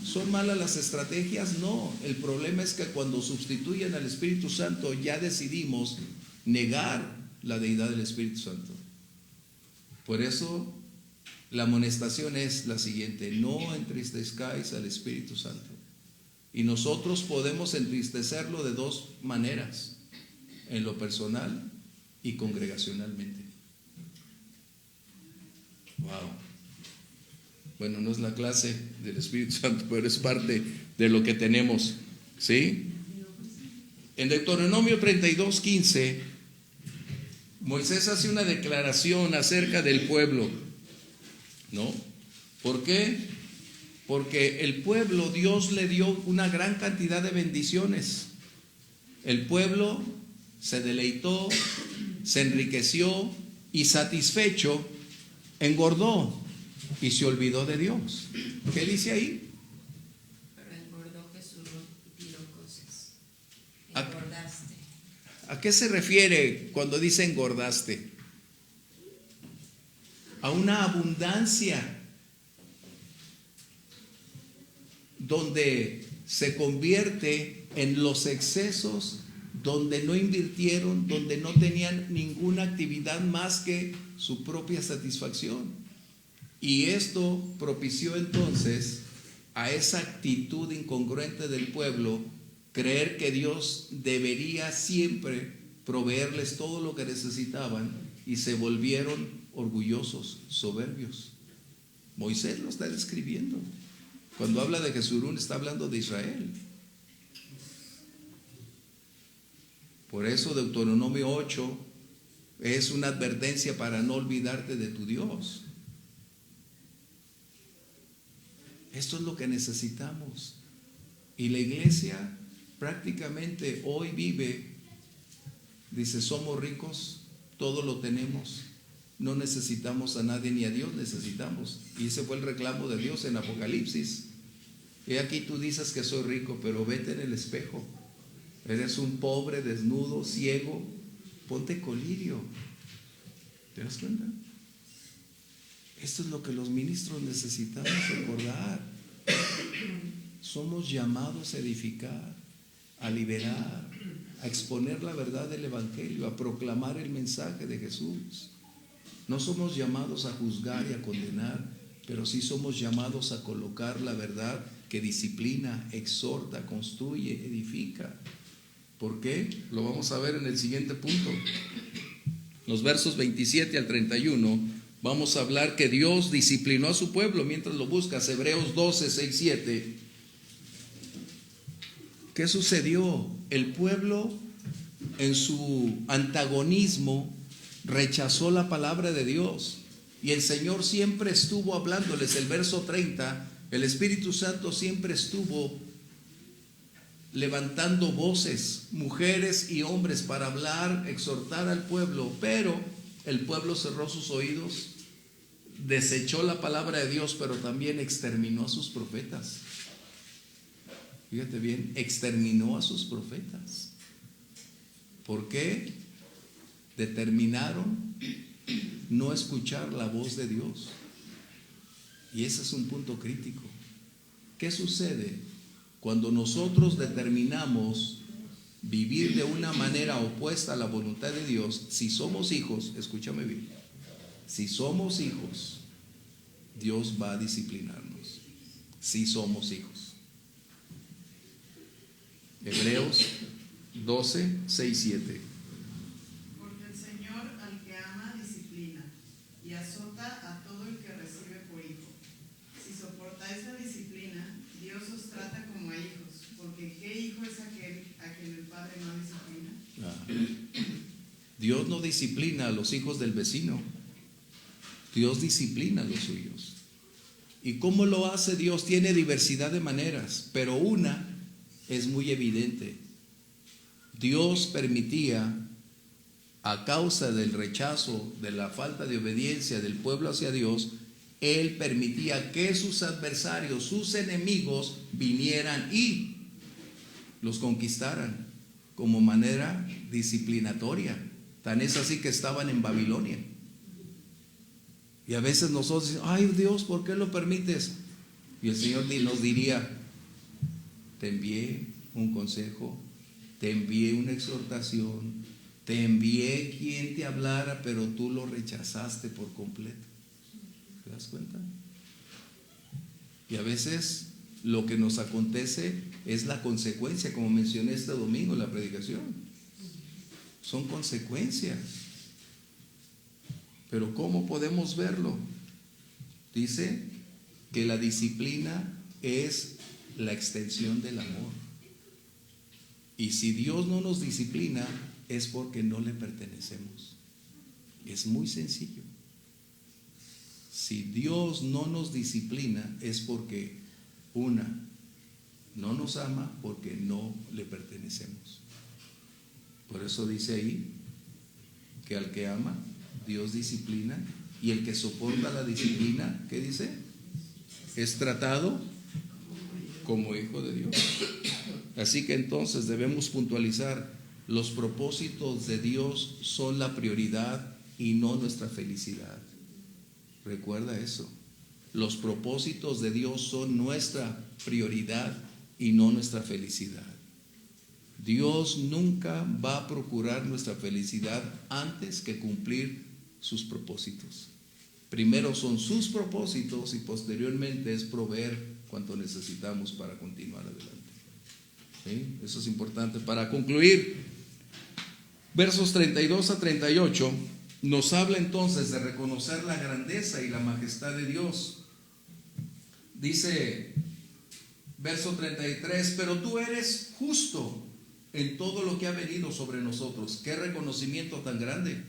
¿Son malas las estrategias? No. El problema es que cuando sustituyen al Espíritu Santo, ya decidimos negar la deidad del Espíritu Santo. Por eso La amonestación es la siguiente: no entristezcáis al Espíritu Santo. Y nosotros podemos entristecerlo de dos maneras: en lo personal y congregacionalmente. Wow. Bueno, no es la clase del Espíritu Santo, pero es parte de lo que tenemos, ¿sí? En Deuteronomio 32:15, Moisés hace una declaración acerca del pueblo, ¿no? ¿Por qué? Porque el pueblo, Dios le dio una gran cantidad de bendiciones. El pueblo se deleitó, se enriqueció y satisfecho engordó y se olvidó de Dios. ¿Qué dice ahí? Pero engordó Jesús, tiró cosas. ¿A- Engordaste. ¿A qué se refiere cuando dice engordaste? A una abundancia donde se convierte en los excesos, donde no invirtieron, donde no tenían ninguna actividad más que su propia satisfacción. Y esto propició entonces a esa actitud incongruente del pueblo, creer que Dios debería siempre proveerles todo lo que necesitaban, y se volvieron orgullosos, soberbios. Moisés lo está describiendo. Cuando habla de Jesurún, está hablando de Israel. Por eso Deuteronomio 8 es una advertencia para no olvidarte de tu Dios. Esto es lo que necesitamos. Y la iglesia prácticamente hoy vive, dice, somos ricos, todo lo tenemos, no necesitamos a nadie ni a Dios necesitamos. Y ese fue el reclamo de Dios en Apocalipsis. Y aquí tú dices que soy rico, pero vete en el espejo. Eres un pobre, desnudo, ciego, ponte colirio. ¿Te das cuenta? Esto es lo que los ministros necesitamos recordar. Somos llamados a edificar, a liberar, a exponer la verdad del Evangelio, a proclamar el mensaje de Jesús. No somos llamados a juzgar y a condenar, pero sí somos llamados a colocar la verdad que disciplina, exhorta, construye, edifica. ¿Por qué? Lo vamos a ver en el siguiente punto. Los versos 27 al 31, vamos a hablar que Dios disciplinó a su pueblo mientras lo buscas. Hebreos 12, 6, 7. ¿Qué sucedió? El pueblo, en su antagonismo, rechazó la palabra de Dios. Y el Señor siempre estuvo hablándoles. El verso 30, el Espíritu Santo siempre estuvo levantando voces, mujeres y hombres, para hablar, exhortar al pueblo, pero el pueblo cerró sus oídos, desechó la palabra de Dios, pero también exterminó a sus profetas. Fíjate bien, exterminó a sus profetas. ¿Por qué? Determinaron no escuchar la voz de Dios. Y ese es un punto crítico. ¿Qué sucede cuando nosotros determinamos vivir de una manera opuesta a la voluntad de Dios? Si somos hijos, escúchame bien, si somos hijos, Dios va a disciplinarnos. Si somos hijos. Hebreos 12, 6, 7. Porque el Señor al que ama disciplina y azota a todo el que recibe por hijo. Si soportáis la disciplina, Dios os trata como a hijos, porque ¿qué hijo es aquel a quien el Padre no disciplina? Dios no disciplina a los hijos del vecino. Dios disciplina a los suyos. ¿Y cómo lo hace Dios? Tiene diversidad de maneras, pero una es muy evidente. Dios permitía, a causa del rechazo, de la falta de obediencia del pueblo hacia Dios, Él permitía que sus adversarios, sus enemigos, vinieran y los conquistaran como manera disciplinatoria. Tan es así que estaban en Babilonia. Y a veces nosotros decimos, ay Dios, ¿por qué lo permites? Y el Señor nos diría, te envié un consejo, te envié una exhortación, te envié quien te hablara, pero tú lo rechazaste por completo. ¿Te das cuenta? Y a veces lo que nos acontece es la consecuencia, como mencioné este domingo en la predicación. Son consecuencias. Pero ¿cómo podemos verlo? Dice que la disciplina es la extensión del amor. Y si Dios no nos disciplina, es porque no le pertenecemos. Es muy sencillo. Si Dios no nos disciplina, es porque, no nos ama, porque no le pertenecemos. Por eso dice ahí que al que ama, Dios disciplina, y el que soporta la disciplina, ¿qué dice? Es tratado como hijo de Dios. Así que entonces debemos puntualizar: los propósitos de Dios son la prioridad y no nuestra felicidad. Recuerda eso. Los propósitos de Dios son nuestra prioridad y no nuestra felicidad. Dios nunca va a procurar nuestra felicidad antes que cumplir sus propósitos. Primero son sus propósitos y posteriormente es proveer cuanto necesitamos para continuar adelante. ¿Sí? Eso es importante. Para concluir, versos 32 a 38 nos habla entonces de reconocer la grandeza y la majestad de Dios. Dice, verso 33, pero tú eres justo en todo lo que ha venido sobre nosotros. Qué reconocimiento tan grande.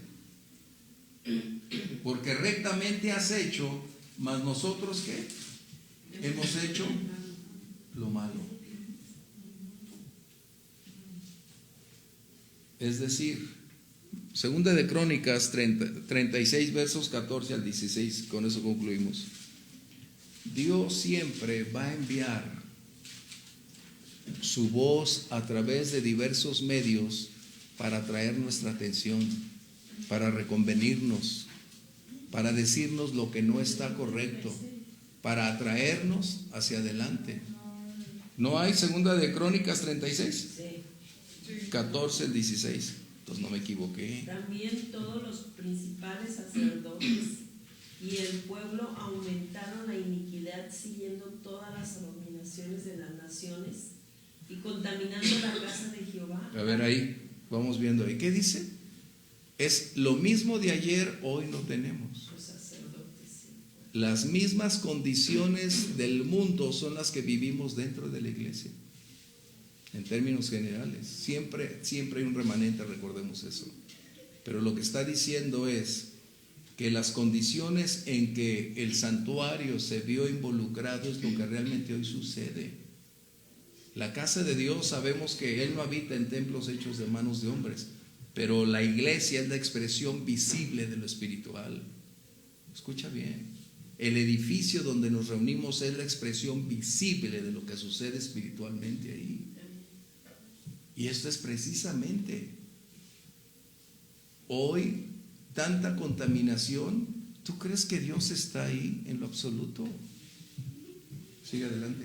Porque rectamente has hecho, mas nosotros ¿qué? Hemos hecho lo malo. Es decir, Segunda de Crónicas 36 versos 14 al 16, con eso concluimos. Dios siempre va a enviar su voz a través de diversos medios para atraer nuestra atención, para reconvenirnos, para decirnos lo que no está correcto, para atraernos hacia adelante. ¿No hay Segunda de Crónicas 36? 14 al 16. Entonces no me equivoqué. También todos los principales sacerdotes y el pueblo aumentaron la iniquidad siguiendo todas las abominaciones de las naciones y contaminando la casa de Jehová. A ver ahí, vamos viendo ahí. ¿Qué dice? Es lo mismo de ayer, hoy no tenemos. Los sacerdotes. Las mismas condiciones del mundo son las que vivimos dentro de la iglesia. En términos generales, siempre hay un remanente, recordemos eso. Pero lo que está diciendo es que las condiciones en que el santuario se vio involucrado es lo que realmente hoy sucede. La casa de Dios, sabemos que Él no habita en templos hechos de manos de hombres, pero la iglesia es la expresión visible de lo espiritual. Escucha bien, el edificio donde nos reunimos es la expresión visible de lo que sucede espiritualmente ahí. Y esto es precisamente hoy, tanta contaminación. ¿Tú crees que Dios está ahí en lo absoluto? Sigue adelante.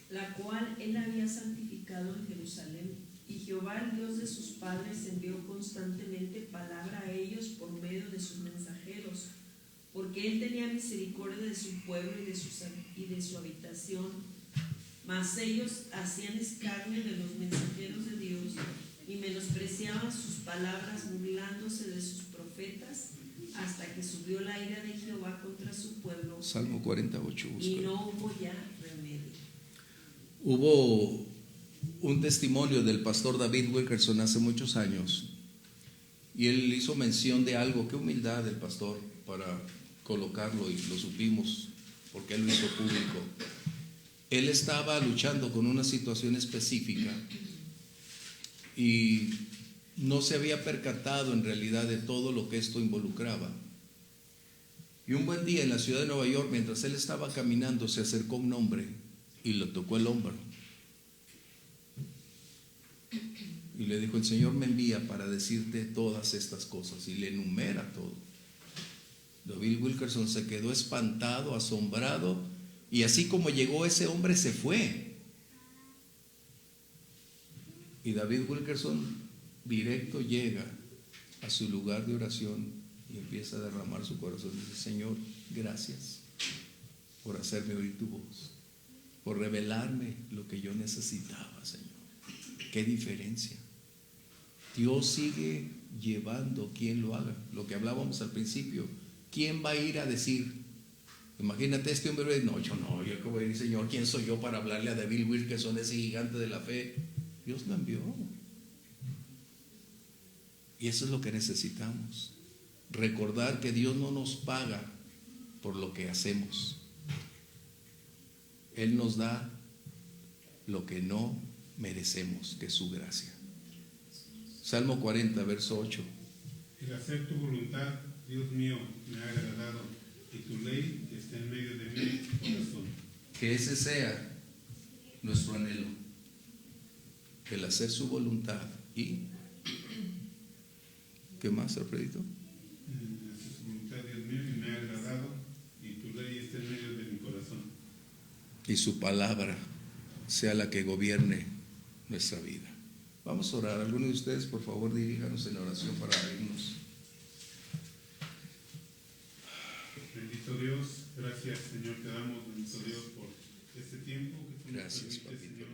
La cual él había santificado en Jerusalén, y Jehová, el Dios de sus padres, envió constantemente palabra a ellos por medio de sus mensajeros, porque él tenía misericordia de su pueblo y de su habitación. Mas ellos hacían escarnio de los mensajeros de Dios y menospreciaban sus palabras, burlándose de sus profetas, hasta que subió la ira de Jehová contra su pueblo. Salmo 48. Y no hubo ya remedio. Hubo un testimonio del pastor David Wilkerson hace muchos años, y él hizo mención de algo. Qué humildad del pastor para colocarlo, y lo supimos porque él lo hizo público. Él estaba luchando con una situación específica y no se había percatado en realidad de todo lo que esto involucraba. Y un buen día en la ciudad de Nueva York, mientras él estaba caminando, se acercó un hombre y le tocó el hombro y le dijo: el Señor me envía para decirte todas estas cosas, y le enumera todo. David Wilkerson se quedó espantado, asombrado. Y así como llegó ese hombre, se fue. Y David Wilkerson directo llega a su lugar de oración y empieza a derramar su corazón. Dice: Señor, gracias por hacerme oír tu voz, por revelarme lo que yo necesitaba, Señor. Qué diferencia. Dios sigue llevando quien lo haga. Lo que hablábamos al principio, ¿quién va a ir a decir? Imagínate este hombre: no, yo que voy a decir, Señor, ¿quién soy yo para hablarle a David Wilkerson, ese gigante de la fe? Dios lo envió. Y eso es lo que necesitamos. Recordar que Dios no nos paga por lo que hacemos. Él nos da lo que no merecemos, que es su gracia. Salmo 40, verso 8. El hacer tu voluntad, Dios mío, me ha agradado, y tu ley está en medio de mi corazón. Que ese sea nuestro anhelo, el hacer su voluntad. ¿Y qué más, Alfredito? Hacer su voluntad, Dios mío, y me ha agradado, y tu ley está en medio de mi corazón. Y su palabra sea la que gobierne nuestra vida. Vamos a orar. Algunos de ustedes, por favor, diríjanos en oración para irnos. Bendito Dios, gracias, Señor, te damos, bendito Dios, por este tiempo que tú nos Gracias, permites, papito. Señor.